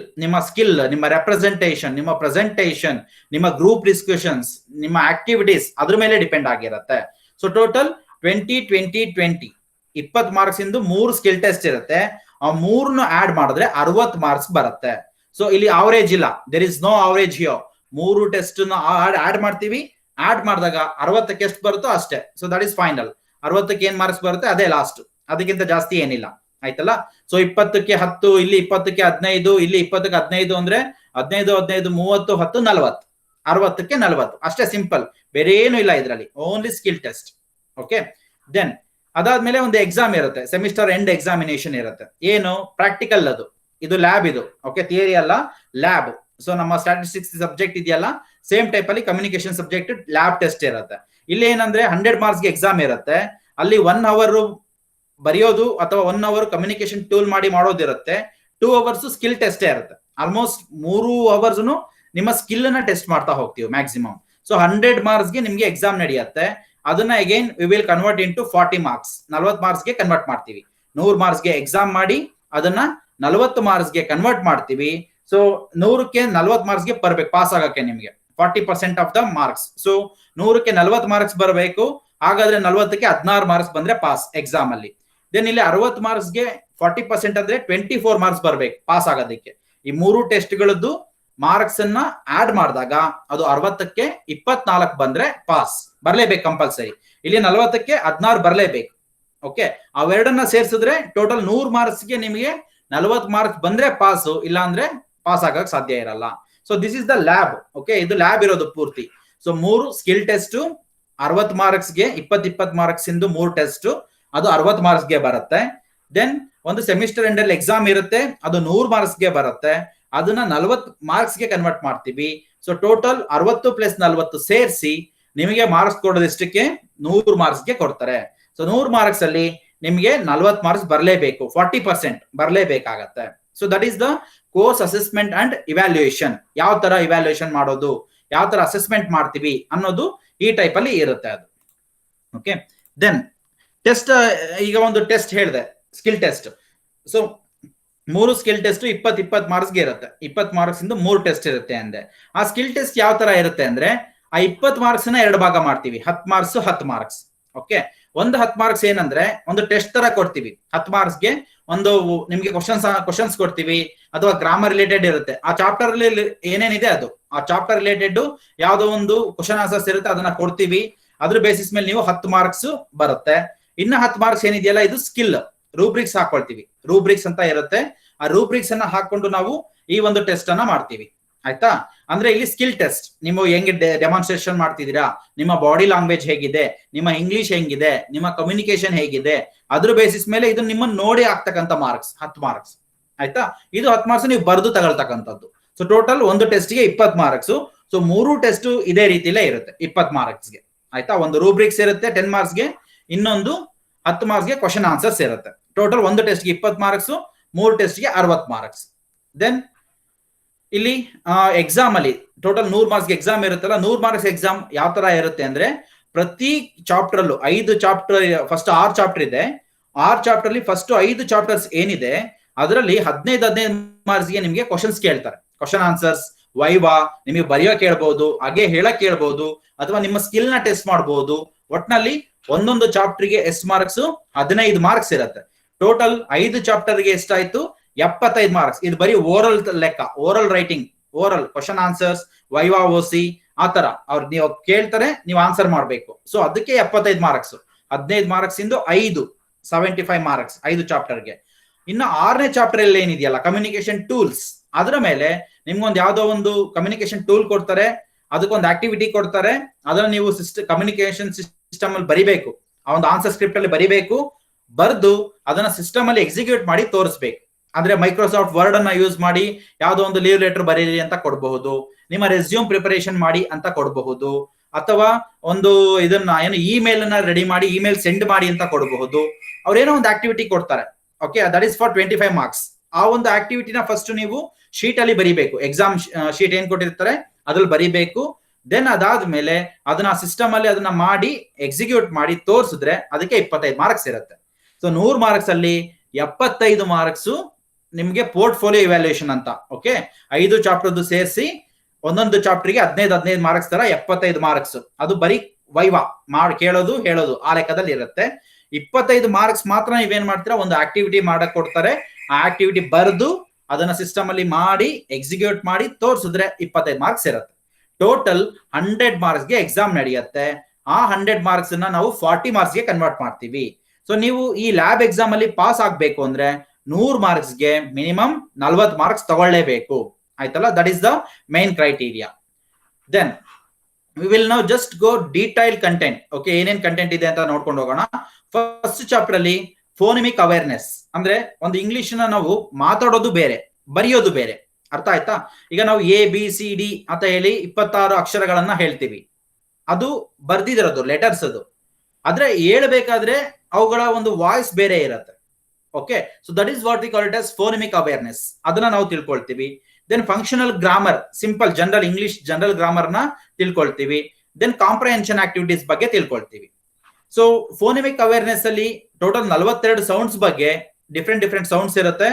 ನಿಮ್ಮ ರೆಪ್ರೆಸೆಂಟೇಷನ್, ನಿಮ್ಮ ಪ್ರೆಸೆಂಟೇಷನ್, ನಿಮ್ಮ ಗ್ರೂಪ್ ಡಿಸ್ಕಷನ್ಸ್, ನಿಮ್ಮ ಆಕ್ಟಿವಿಟೀಸ್ ಅದ್ರ ಮೇಲೆ ಡಿಪೆಂಡ್ ಆಗಿರುತ್ತೆ. ಸೊ ಟೋಟಲ್ 20 ಮಾರ್ಕ್ಸ್ ಇಂದು 3 ಸ್ಕಿಲ್ ಟೆಸ್ಟ್ ಇರುತ್ತೆ. ಆ 3 ಆಡ್ ಮಾಡಿದ್ರೆ 60 ಮಾರ್ಕ್ಸ್ ಬರುತ್ತೆ. ಸೊ ಇಲ್ಲಿ ಅವರೇಜ್ ಇಲ್ಲ, there is no average here. 3 test add ಮಾಡ್ತೀವಿ, ಆಡ್ ಮಾಡಿದಾಗ 60ಕ್ಕೆ ಎಷ್ಟು ಬರುತ್ತೋ ಅಷ್ಟೇ. So that is final. 60ಕ್ಕೆ ಏನ್ ಮಾರ್ಕ್ಸ್ ಬರುತ್ತೆ ಅದೇ ಲಾಸ್ಟ್, ಅದಕ್ಕಿಂತ ಜಾಸ್ತಿ ಏನಿಲ್ಲ. ಆಯ್ತಲ್ಲ. ಸೊ 20ಕ್ಕೆ 10, ಇಲ್ಲಿ 20ಕ್ಕೆ 15, ಇಲ್ಲಿ 20ಕ್ಕೆ 15 ಅಂದ್ರೆ 15 30 10 40. 60ಕ್ಕೆ 40 ಅಷ್ಟೇ, ಸಿಂಪಲ್, ಬೇರೆ ಏನು ಇಲ್ಲ ಇದರಲ್ಲಿ, only skill test. Okay, then ಅದಾದ್ಮೇಲೆ ಒಂದು ಎಕ್ಸಾಮ್ ಇರುತ್ತೆ, ಸೆಮಿಸ್ಟರ್ ಎಂಡ್ ಎಕ್ಸಾಮಿನೇಷನ್ ಇರುತ್ತೆ. ಏನು? ಪ್ರಾಕ್ಟಿಕಲ್ ಅದು, ಇದು ಲ್ಯಾಬ್ ಇದು. ಓಕೆ, ಥಿಯರಿ ಅಲ್ಲ, ಲ್ಯಾಬ್. ಸೊ ನಮ್ಮ ಸ್ಟ್ಯಾಟಿಸ್ಟಿಕ್ಸ್ ಸಬ್ಜೆಕ್ಟ್ ಇದೆಯಲ್ಲ, ಸೇಮ್ ಟೈಪ್ ಅಲ್ಲಿ ಕಮ್ಯುನಿಕೇಶನ್ ಸಬ್ಜೆಕ್ಟ್ ಲ್ಯಾಬ್ ಟೆಸ್ಟ್ ಇರುತ್ತೆ. ಇಲ್ಲಿ ಏನಂದ್ರೆ 100 ಮಾರ್ಕ್ಸ್ಗೆ ಎಕ್ಸಾಮ್ ಇರುತ್ತೆ. ಅಲ್ಲಿ 1 ಅವರ್ ಬರೆಯೋದು ಅಥವಾ 1 ಅವರ್ ಕಮ್ಯುನಿಕೇಶನ್ ಟೂಲ್ ಮಾಡಿ ಮಾಡೋದಿರುತ್ತೆ. 2 ಅವರ್ಸ್ ಸ್ಕಿಲ್ ಟೆಸ್ಟ್ ಇರುತ್ತೆ. ಆಲ್ಮೋಸ್ಟ್ 3 ಅವರ್ಸ್ ನಿಮ್ಮ ಸ್ಕಿಲ್ ನ ಟೆಸ್ಟ್ ಮಾಡ್ತಾ ಹೋಗ್ತೀವಿ ಮ್ಯಾಕ್ಸಿಮಮ್. ಸೊ 100 ಮಾರ್ಕ್ಸ್ಗೆ ನಿಮ್ಗೆ ಎಕ್ಸಾಮ್ ನಡೆಯುತ್ತೆ. ಅದನ್ನ again we will convert into 40 marks, 40 ಮಾರ್ಕ್ಸ್ಗೆ ಕನ್ವರ್ಟ್ ಮಾಡ್ತೀವಿ. 100 ಮಾರ್ಕ್ಸ್ಗೆ ಎಕ್ಸಾಮ್ ಮಾಡಿ ಅದನ್ನ 40 ಮಾರ್ಕ್ಸ್ಗೆ ಕನ್ವರ್ಟ್ ಮಾಡ್ತೀವಿ. ಸೊ 100ಕ್ಕೆ 40 ಮಾರ್ಕ್ಸ್ಗೆ ಬರ್ಬೇಕು ಪಾಸ್ ಆಗಕ್ಕೆ ನಿಮ್ಗೆ, 40% ಆಫ್ ದ ಮಾರ್ಕ್ಸ್. ಸೊ 100ಕ್ಕೆ 40 ಮಾರ್ಕ್ಸ್ ಬರಬೇಕು. ಹಾಗಾದ್ರೆ 40ಕ್ಕೆ 16 ಮಾರ್ಕ್ಸ್ ಬಂದ್ರೆ ಪಾಸ್ ಎಕ್ಸಾಮ್ ಅಲ್ಲಿ. ದೆನ್ ಇಲ್ಲಿ 60 ಮಾರ್ಕ್ಸ್ಗೆ 40% ಅಂದ್ರೆ 24 ಮಾರ್ಕ್ಸ್ ಬರ್ಬೇಕು ಪಾಸ್ ಆಗೋದಕ್ಕೆ. ಈ 3 ಟೆಸ್ಟ್ಗಳದ್ದು ಮಾರ್ಕ್ಸ್ ಅನ್ನ ಆಡ್ ಮಾಡಿದಾಗ ಅದು 60ಕ್ಕೆ 24 ಬಂದ್ರೆ ಪಾಸ್, ಬರ್ಲೇಬೇಕು ಕಂಪಲ್ಸರಿ. ಇಲ್ಲಿ 40ಕ್ಕೆ 16 ಬರ್ಲೇಬೇಕು. ಓಕೆ, ಅವೆರಡನ್ನ ಸೇರಿಸಿದ್ರೆ ಟೋಟಲ್ 100 ಮಾರ್ಕ್ಸ್ಗೆ ನಿಮಗೆ 40 ಮಾರ್ಕ್ಸ್ ಬಂದ್ರೆ ಪಾಸ್, ಇಲ್ಲ ಅಂದ್ರೆ ಪಾಸ್ ಆಗಕ್ ಸಾಧ್ಯ ಇರಲ್ಲ. So this is the lab. Okay, ಇದು ಲ್ಯಾಬ್ ಇರೋದು ಪೂರ್ತಿ. ಸೊ 3 ಸ್ಕಿಲ್ ಟೆಸ್ಟ್ 60 ಮಾರ್ಕ್ಸ್ಗೆ, 20 ಮಾರ್ಕ್ಸ್ ಇಂದು 3 ಟೆಸ್ಟ್, ಅದು 60 ಮಾರ್ಕ್ಸ್ಗೆ ಬರುತ್ತೆ. ದೆನ್ ಒಂದು ಸೆಮಿಸ್ಟರ್ ಎಂಡ್ ಅಲ್ಲಿ ಎಕ್ಸಾಮ್ ಇರುತ್ತೆ, ಅದು 100 ಮಾರ್ಕ್ಸ್ಗೆ ಬರುತ್ತೆ. ಅದನ್ನ 40 ಮಾರ್ಕ್ಸ್ಗೆ ಕನ್ವರ್ಟ್ ಮಾಡ್ತೀವಿ. ಸೊ ಟೋಟಲ್ 60 + 40 ಸೇರಿಸಿ ನಿಮಗೆ ಮಾರ್ಕ್ಸ್ ಕೊಡೋದಿಷ್ಟಕ್ಕೆ 100 ಮಾರ್ಕ್ಸ್ಗೆ ಕೊಡ್ತಾರೆ. ಸೊ 100 ಮಾರ್ಕ್ಸ್ ಅಲ್ಲಿ ನಿಮಗೆ 40 ಮಾರ್ಕ್ಸ್ ಬರಲೇಬೇಕು, 40% ಬರಲೇಬೇಕಾಗತ್ತೆ. So that is the course assessment and evaluation. ಯಾವ ತರ ಇವ್ಯಾಲ್ಯೂಯೇಷನ್ ಮಾಡೋದು, ಯಾವ ತರ ಅಸೆಸ್ಮೆಂಟ್ ಮಾಡ್ತೀವಿ ಅನ್ನೋದು ಈ ಟೈಪ್ ಅಲ್ಲಿ ಇರುತ್ತೆ ಅದು. Okay, then test. ಈಗ ಒಂದು ಟೆಸ್ಟ್ ಹೇಳಿದೆ, skill test. So 3 skill test 20 ಮಾರ್ಕ್ಸ್ಗೆ ಇರುತ್ತೆ. 20 ಮಾರ್ಕ್ಸ್ ಇಂದ 3 ಟೆಸ್ಟ್ ಇರುತ್ತೆ ಅಂದೆ. ಆ ಸ್ಕಿಲ್ ಟೆಸ್ಟ್ ಯಾವ ತರ ಇರುತ್ತೆ ಅಂದ್ರೆ, ಆ 20 ಮಾರ್ಕ್ಸ್ ನ 2 ಭಾಗ ಮಾಡ್ತೀವಿ, 10 ಮಾರ್ಕ್ಸ್ 10 ಮಾರ್ಕ್ಸ್. ಓಕೆ, ಒಂದು 10 ಮಾರ್ಕ್ಸ್ ಏನಂದ್ರೆ ಒಂದು ಟೆಸ್ಟ್ ತರ ಕೊಡ್ತೀವಿ. 10 ಮಾರ್ಕ್ಸ್ಗೆ ಒಂದು ನಿಮ್ಗೆ ಕ್ವಶನ್ಸ್ ಕೊಡ್ತೀವಿ, ಅಥವಾ ಗ್ರಾಮರ್ ರಿಲೇಟೆಡ್ ಇರುತ್ತೆ. ಆ ಚಾಪ್ಟರ್ ಅಲ್ಲಿ ಏನೇನಿದೆ ಅದು, ಆ ಚಾಪ್ಟರ್ ರಿಲೇಟೆಡ್ ಯಾವ್ದೋ ಒಂದು ಕ್ವಶನ್ ಆನ್ಸರ್ಸ್ ಇರುತ್ತೆ, ಅದನ್ನ ಕೊಡ್ತೀವಿ. ಅದ್ರ ಬೇಸಿಸ್ ಮೇಲೆ ನೀವು 10 ಮಾರ್ಕ್ಸ್ ಬರುತ್ತೆ. ಇನ್ನ 10 ಮಾರ್ಕ್ಸ್ ಏನಿದೆಯಲ್ಲ, ಇದು ಸ್ಕಿಲ್ ರೂಬ್ರಿಕ್ಸ್ ಹಾಕೊಳ್ತೀವಿ. ರೂಬ್ರಿಕ್ಸ್ ಅಂತ ಇರುತ್ತೆ. ಆ ರೂಬ್ರಿಕ್ಸ್ ಅನ್ನ ಹಾಕೊಂಡು ನಾವು ಈ ಒಂದು ಟೆಸ್ಟ್ ಅನ್ನ ಮಾಡ್ತೀವಿ. ಆಯ್ತಾ? ಅಂದ್ರೆ ಇಲ್ಲಿ ಸ್ಕಿಲ್ ಟೆಸ್ಟ್, ನೀವು ಹೆಂಗೆ ಡೆಮಾನ್ಸ್ಟ್ರೇಷನ್ ಮಾಡ್ತಿದ್ದೀರಾ, ನಿಮ್ಮ ಬಾಡಿ ಲ್ಯಾಂಗ್ವೇಜ್ ಹೇಗಿದೆ, ನಿಮ್ಮ ಇಂಗ್ಲಿಷ್ ಹೆಂಗಿದೆ, ನಿಮ್ಮ ಕಮ್ಯುನಿಕೇಶನ್ ಹೇಗಿದೆ, ಅದ್ರ ಬೇಸಿಸ್ ಮೇಲೆ ಇದು ನಿಮ್ಮ ನೋಡಿ ಆಗ್ತಕ್ಕಂಥ ಮಾರ್ಕ್ಸ್ 10 ಮಾರ್ಕ್ಸ್. ಆಯ್ತಾ? ಇದು 10 ಮಾರ್ಕ್ಸ್ ನೀವು ಬರೆದು ತಗೊಳ್ತಕ್ಕಂಥದ್ದು. ಸೊ ಟೋಟಲ್ ಒಂದು ಟೆಸ್ಟ್ಗೆ 20 ಮಾರ್ಕ್ಸ್. ಸೊ 3 ಟೆಸ್ಟ್ ಇದೇ ರೀತಿಲೇ ಇರುತ್ತೆ 20 ಮಾರ್ಕ್ಸ್ಗೆ. ಆಯ್ತಾ? ಒಂದು ರೂಬ್ರಿಕ್ಸ್ ಇರುತ್ತೆ 10 ಮಾರ್ಕ್ಸ್ಗೆ, ಇನ್ನೊಂದು 10 ಮಾರ್ಕ್ಸ್ಗೆ ಕ್ವಶನ್ ಆನ್ಸರ್ಸ್ ಇರುತ್ತೆ. ಟೋಟಲ್ ಒಂದು ಟೆಸ್ಟ್ಗೆ 20 ಮಾರ್ಕ್ಸ್, 3 ಟೆಸ್ಟ್ಗೆ 60 ಮಾರ್ಕ್ಸ್. ದೆನ್ ಇಲ್ಲಿ ಎಕ್ಸಾಮ್ ಅಲ್ಲಿ ಟೋಟಲ್ 100 ಮಾರ್ಕ್ಸ್ಗೆ ಎಕ್ಸಾಮ್ ಇರುತ್ತಲ್ಲ, 100 ಮಾರ್ಕ್ಸ್ ಎಕ್ಸಾಮ್ ಯಾವ ತರ ಇರುತ್ತೆ ಅಂದ್ರೆ, ಪ್ರತಿ ಚಾಪ್ಟರ್ ಅಲ್ಲೂ 5 ಚಾಪ್ಟರ್, ಫಸ್ಟ್ 6 ಚಾಪ್ಟರ್ ಇದೆ. 6 ಚಾಪ್ಟರ್ ಅಲ್ಲಿ ಫಸ್ಟ್ 5 ಚಾಪ್ಟರ್ಸ್ ಏನಿದೆ ಅದರಲ್ಲಿ 15 ಮಾರ್ಕ್ಸ್ಗೆ ನಿಮಗೆ ಕ್ವಶನ್ಸ್ ಕೇಳ್ತಾರೆ. ಕ್ವಶನ್ ಆನ್ಸರ್ಸ್, ವೈವಾ, ನಿಮಗೆ ಬರೆಯೋಕೆ ಹೇಳ್ಬಹುದು, ಹಾಗೆ ಹೇಳಕ್ ಹೇಳ್ಬಹುದು, ಅಥವಾ ನಿಮ್ಮ ಸ್ಕಿಲ್ ನ ಟೆಸ್ಟ್ ಮಾಡಬಹುದು. ಒಟ್ನಲ್ಲಿ ಒಂದೊಂದು ಚಾಪ್ಟರ್ಗೆ ಎಷ್ಟು ಮಾರ್ಕ್ಸ್? 15 ಮಾರ್ಕ್ಸ್ ಇರುತ್ತೆ. ಟೋಟಲ್ 5 ಚಾಪ್ಟರ್ಗೆ ಎಷ್ಟಾಯ್ತು? 75 ಮಾರ್ಕ್ಸ್. ಇದು ಬರೀ ಓರಲ್ ಲೆಕ್ಕ, oral writing, oral question answers, viva, ಓಸಿ, ಆತರ ಅವ್ರು ನೀವು ಕೇಳ್ತಾರೆ, ನೀವು ಆನ್ಸರ್ ಮಾಡ್ಬೇಕು. ಸೊ ಅದಕ್ಕೆ 75 ಮಾರ್ಕ್ಸ್. 15 ಮಾರ್ಕ್ಸ್ ಇಂದು 5 75 ಮಾರ್ಕ್ಸ್ 5 ಚಾಪ್ಟರ್ಗೆ. ಇನ್ನು 6ನೇ ಚಾಪ್ಟರ್ ಅಲ್ಲಿ ಏನಿದೆಯಲ್ಲ ಕಮ್ಯುನಿಕೇಶನ್ ಟೂಲ್ಸ್, ಅದರ ಮೇಲೆ ನಿಮ್ಗೊಂದು ಯಾವ್ದೋ ಒಂದು ಕಮ್ಯುನಿಕೇಶನ್ ಟೂಲ್ ಕೊಡ್ತಾರೆ, ಅದಕ್ಕೊಂದು ಆಕ್ಟಿವಿಟಿ ಕೊಡ್ತಾರೆ. ಅದನ್ನ ನೀವು ಕಮ್ಯುನಿಕೇಶನ್ ಸಿಸ್ಟಮ್ ಅಲ್ಲಿ ಬರಿಬೇಕು, ಆ ಒಂದು ಆನ್ಸರ್ ಸ್ಕ್ರಿಪ್ಟ್ ಅಲ್ಲಿ ಬರಿಬೇಕು. ಬರ್ದು ಅದನ್ನ ಸಿಸ್ಟಮ್ ಅಲ್ಲಿ ಎಕ್ಸಿಕ್ಯೂಟ್ ಮಾಡಿ ತೋರಿಸ್ಬೇಕು. ಅಂದ್ರೆ ಮೈಕ್ರೋಸಾಫ್ಟ್ ವರ್ಡ್ ಅನ್ನ ಯೂಸ್ ಮಾಡಿ ಯಾವ್ದೋ ಒಂದು ಲೀವ್ ಲೆಟರ್ ಬರೀರಿ ಅಂತ ಕೊಡಬಹುದು, ನಿಮ್ಮ ರೆಸ್ಯೂಮ್ ಪ್ರಿಪರೇಷನ್ ಮಾಡಿ ಅಂತ ಕೊಡಬಹುದು, ಅಥವಾ ಒಂದು ಇದನ್ನ ಏನು ಇಮೇಲ್ ಅನ್ನ ರೆಡಿ ಮಾಡಿ ಇಮೇಲ್ ಸೆಂಡ್ ಮಾಡಿ ಅಂತ ಕೊಡಬಹುದು. ಅವ್ರೇನೋ ಒಂದು ಆಕ್ಟಿವಿಟಿ ಕೊಡ್ತಾರೆ. Okay, that is for 25 marks. ಆ ಒಂದು ಆಕ್ಟಿವಿಟಿನ ಫಸ್ಟ್ ನೀವು ಶೀಟ್ ಅಲ್ಲಿ ಬರಿಬೇಕು. ಎಕ್ಸಾಮ್ ಶೀಟ್ ಏನ್ ಕೊಟ್ಟಿರ್ತಾರೆ ಅದ್ರಲ್ಲಿ ಬರಿಬೇಕು. ದೆನ್ ಅದಾದ್ಮೇಲೆ ಅದನ್ನ ಸಿಸ್ಟಮ್ ಅಲ್ಲಿ ಅದನ್ನ ಮಾಡಿ ಎಕ್ಸಿಕ್ಯೂಟ್ ಮಾಡಿ ತೋರಿಸಿದ್ರೆ ಅದಕ್ಕೆ 25 ಮಾರ್ಕ್ಸ್ ಇರುತ್ತೆ. ಸೊ 100 ಮಾರ್ಕ್ಸ್ ಅಲ್ಲಿ 75 ಮಾರ್ಕ್ಸ್ ನಿಮ್ಗೆ ಪೋರ್ಟ್ಫೋಲಿಯೋ ಇವ್ಯಾಲ್ಯೂಯೇಷನ್ ಅಂತ. ಓಕೆ, 5 ಚಾಪ್ಟರ್ದು ಸೇರಿಸಿ ಒಂದೊಂದು ಚಾಪ್ಟರ್ಗೆ 15 ಮಾರ್ಕ್ಸ್ ತರ 75 ಮಾರ್ಕ್ಸ್. ಅದು ಬರೀ ವೈವಾ ಮಾಡಿ ಕೇಳೋದು ಹೇಳೋದು ಆ ಲೆಕ್ಕದಲ್ಲಿ ಇರುತ್ತೆ. 25 ಮಾರ್ಕ್ಸ್ ಮಾತ್ರ ನೀವೇನ್ ಮಾಡ್ತೀರಾ, ಒಂದು ಆಕ್ಟಿವಿಟಿ ಮಾಡಕ್ ಕೊಡ್ತಾರೆ. ಆ ಆಕ್ಟಿವಿಟಿ ಬರೆದು ಅದನ್ನ ಸಿಸ್ಟಮ್ ಅಲ್ಲಿ ಮಾಡಿ ಎಕ್ಸಿಕ್ಯೂಟ್ ಮಾಡಿ ತೋರಿಸಿದ್ರೆ 25 ಮಾರ್ಕ್ಸ್ ಇರುತ್ತೆ. ಟೋಟಲ್ 100 ಮಾರ್ಕ್ಸ್ಗೆ ಎಕ್ಸಾಮ್ ನಡೆಯುತ್ತೆ. ಆ 100 ಮಾರ್ಕ್ಸ್ ನ ನಾವು 40 ಮಾರ್ಕ್ಸ್ಗೆ ಕನ್ವರ್ಟ್ ಮಾಡ್ತೀವಿ. ಸೊ ನೀವು ಈ ಲ್ಯಾಬ್ ಎಕ್ಸಾಮ್ ಅಲ್ಲಿ ಪಾಸ್ ಆಗ್ಬೇಕು ಅಂದ್ರೆ 100 ಮಾರ್ಕ್ಸ್ಗೆ ಮಿನಿಮಮ್ 40 ಮಾರ್ಕ್ಸ್ ತಗೊಳ್ಳೇಬೇಕು. ಆಯ್ತಲ್ಲ? That is the main criteria. Then we will now just go detail content. Okay, ಏನೇನ್ ಕಂಟೆಂಟ್ ಇದೆ ಅಂತ ನೋಡ್ಕೊಂಡು ಹೋಗೋಣ. ಫಸ್ಟ್ ಚಾಪ್ಟರ್ ಅಲ್ಲಿ ಫೋನಿಮಿಕ್ ಅವೇರ್ನೆಸ್ ಅಂದ್ರೆ ಒಂದು ಇಂಗ್ಲಿಷ್ ನ ನಾವು ಮಾತಾಡೋದು ಬೇರೆ, ಬರೆಯೋದು ಬೇರೆ. ಅರ್ಥ ಆಯ್ತಾ? ಈಗ ನಾವು ABCD ಅಂತ ಹೇಳಿ 26 ಅಕ್ಷರಗಳನ್ನ ಹೇಳ್ತೀವಿ, ಅದು ಬರ್ದಿದಿರೋದು ಲೆಟರ್ಸ್ ಅದು. ಆದ್ರೆ ಹೇಳ್ಬೇಕಾದ್ರೆ ಅವುಗಳ ಒಂದು ವಾಯ್ಸ್ ಬೇರೆ ಇರುತ್ತೆ. Okay, so that is what we call it as phonemic awareness. ಅದನ್ನ ನಾವು ತಿಳ್ಕೊಳ್ತೀವಿ. Then functional grammar, simple general English general grammar ನ ತಿಳ್ಕೊಳ್ತೀವಿ. ದೆನ್ ಕಾಂಪ್ರಹೆನ್ಷನ್ ಆಕ್ಟಿವಿಟೀಸ್ ಬಗ್ಗೆ ತಿಳ್ಕೊಳ್ತೀವಿ. ಸೊ ಫೋನಿಮಿಕ್ ಅವೇರ್ನೆಸ್ ಅಲ್ಲಿ ಟೋಟಲ್ 42 ಸೌಂಡ್ಸ್ ಬಗ್ಗೆ ಡಿಫ್ರೆಂಟ್ ಸೌಂಡ್ಸ್ ಇರುತ್ತೆ.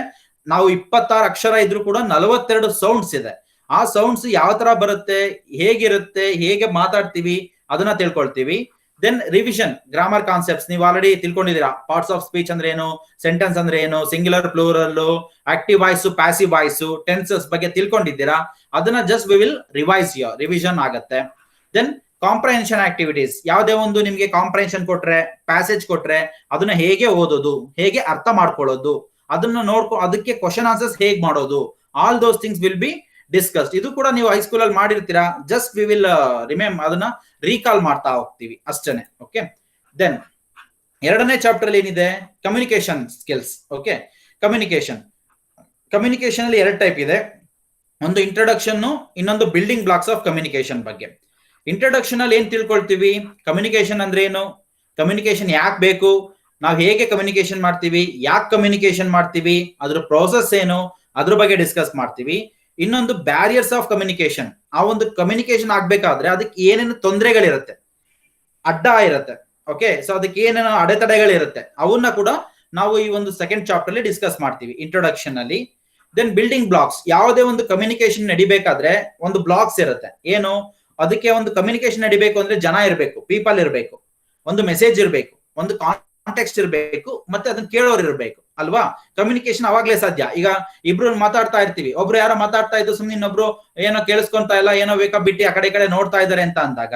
ನಾವು 26 ಅಕ್ಷರ ಇದ್ರೂ ಕೂಡ 42 ಸೌಂಡ್ಸ್ ಇದೆ. ಆ ಸೌಂಡ್ಸ್ ಯಾವ ತರ ಬರುತ್ತೆ, ಹೇಗಿರುತ್ತೆ, ಹೇಗೆ ಮಾತಾಡ್ತೀವಿ ಅದನ್ನ ತಿಳ್ಕೊಳ್ತೀವಿ. ದೆನ್ ರಿವಿಷನ್ ಗ್ರಾಮರ್ ಕಾನ್ಸೆಪ್ಟ್ಸ್ ನೀವು ಆಲ್ರೆಡಿ ತಿಳ್ಕೊಂಡಿದ್ದೀರಾ. ಪಾರ್ಟ್ಸ್ ಆಫ್ ಸ್ಪೀಚ್ ಅಂದ್ರೆ ಏನು, ಸೆಂಟೆನ್ಸ್ ಅಂದ್ರೆ ಏನು, singular plural, active voice, passive voice, tenses ಬಗ್ಗೆ ತಿಳ್ಕೊಂಡಿದ್ದೀರಾ. ಅದನ್ನ ಜಸ್ಟ್ ವಿ ವಿಲ್ ರಿವಿಷನ್ ಆಗತ್ತೆ. ದೆನ್ ಕಾಂಪ್ರಹೆನ್ಷನ್ ಆಕ್ಟಿವಿಟೀಸ್, ಯಾವುದೇ ಒಂದು ನಿಮ್ಗೆ ಕಾಂಪ್ರಹೆನ್ಷನ್ ಕೊಟ್ರೆ, ಪ್ಯಾಸೇಜ್ ಕೊಟ್ರೆ ಅದನ್ನ ಹೇಗೆ ಓದೋದು, ಹೇಗೆ ಅರ್ಥ ಮಾಡ್ಕೊಳ್ಳೋದು, ಅದನ್ನ ಅದಕ್ಕೆ ಕ್ವಶನ್ ಆನ್ಸರ್ಸ್ ಹೇಗೆ ಮಾಡೋದು, all those things will B discussed. ಇದು ಕೂಡ ನೀವು ಹೈಸ್ಕೂಲ್ ಅಲ್ಲಿ ಮಾಡಿರ್ತೀರಾ. ಜಸ್ಟ್ ವಿ ವಿಲ್ ಅದನ್ನ ರೀಕಾಲ್ ಮಾಡ್ತಾ ಹೋಗ್ತೀವಿ ಅಷ್ಟೇನೆ. ಓಕೆ, ದೆನ್ ಎರಡನೇ ಚಾಪ್ಟರ್ ಅಲ್ಲಿ ಏನಿದೆ, ಕಮ್ಯುನಿಕೇಶನ್ ಸ್ಕಿಲ್ಸ್. ಓಕೆ, ಕಮ್ಯುನಿಕೇಶನ್ ಅಲ್ಲಿ 2 ಟೈಪ್ ಇದೆ. ಒಂದು ಇಂಟ್ರೊಡಕ್ಷನ್, ಇನ್ನೊಂದು ಬಿಲ್ಡಿಂಗ್ ಬ್ಲಾಕ್ಸ್ ಆಫ್ ಕಮ್ಯುನಿಕೇಶನ್ ಬಗ್ಗೆ. ಇಂಟ್ರೊಡಕ್ಷನ್ ಅಲ್ಲಿ ಏನ್ ತಿಳ್ಕೊಳ್ತೀವಿ, ಕಮ್ಯುನಿಕೇಶನ್ ಅಂದ್ರೆ ಏನು, ಕಮ್ಯುನಿಕೇಶನ್ ಯಾಕೆ ಬೇಕು, ನಾವು ಹೇಗೆ ಕಮ್ಯುನಿಕೇಶನ್ ಮಾಡ್ತೀವಿ, ಯಾಕೆ ಕಮ್ಯುನಿಕೇಶನ್ ಮಾಡ್ತೀವಿ, ಅದ್ರ ಪ್ರೋಸೆಸ್ ಏನು, ಅದ್ರ ಬಗ್ಗೆ ಡಿಸ್ಕಸ್ ಮಾಡ್ತೀವಿ. ಇನ್ನೊಂದು ಬ್ಯಾರಿಯರ್ಸ್ ಆಫ್ ಕಮ್ಯುನಿಕೇಶನ್, ಆ ಒಂದು ಕಮ್ಯುನಿಕೇಶನ್ ಆಗ್ಬೇಕಾದ್ರೆ ಅದಕ್ಕೆ ಏನೇನು ತೊಂದರೆಗಳಿರುತ್ತೆ, ಅಡ್ಡ ಇರುತ್ತೆ. ಓಕೆ, ಸೊ ಅದಕ್ಕೆ ಏನೇನು ಅಡೆತಡೆಗಳಿರುತ್ತೆ, ಅವನ್ನ ಕೂಡ ನಾವು ಈ ಒಂದು ಸೆಕೆಂಡ್ ಚಾಪ್ಟರ್ ಅಲ್ಲಿ ಡಿಸ್ಕಸ್ ಮಾಡ್ತೀವಿ ಇಂಟ್ರೊಡಕ್ಷನ್ ಅಲ್ಲಿ. ದೆನ್ ಬಿಲ್ಡಿಂಗ್ ಬ್ಲಾಕ್ಸ್, ಯಾವುದೇ ಒಂದು ಕಮ್ಯುನಿಕೇಶನ್ ನಡಿಬೇಕಾದ್ರೆ ಒಂದು ಬ್ಲಾಕ್ಸ್ ಇರುತ್ತೆ. ಏನು, ಅದಕ್ಕೆ ಒಂದು ಕಮ್ಯುನಿಕೇಶನ್ ನಡಿಬೇಕು ಅಂದ್ರೆ ಜನ ಇರಬೇಕು, ಪೀಪಲ್ ಇರಬೇಕು, ಒಂದು ಮೆಸೇಜ್ ಇರಬೇಕು, ಒಂದು ಕಾಂಟೆಕ್ಸ್ಟ್ ಇರಬೇಕು, ಮತ್ತೆ ಅದನ್ನ ಕೇಳೋರು ಇರಬೇಕು ಅಲ್ವಾ. ಕಮ್ಯುನಿಕೇಶನ್ ಅವಾಗ್ಲೇ ಸಾಧ್ಯ. ಈಗ ಇಬ್ರು ಮಾತಾಡ್ತಾ ಇರ್ತೀವಿ, ಒಬ್ರು ಯಾರೋ ಮಾತಾಡ್ತಾ ಇದ್ದು ಸುಮ್ಮನೆ ಇನ್ನೊಬ್ರು ಏನೋ ಕೇಳಿಸ್ಕೊಂತಾ ಇಲ್ಲ, ಏನೋ ಬೇಕಾ ಬಿಟ್ಟು ಆ ಕಡೆ ನೋಡ್ತಾ ಇದಾರೆ ಅಂತ ಅಂದಾಗ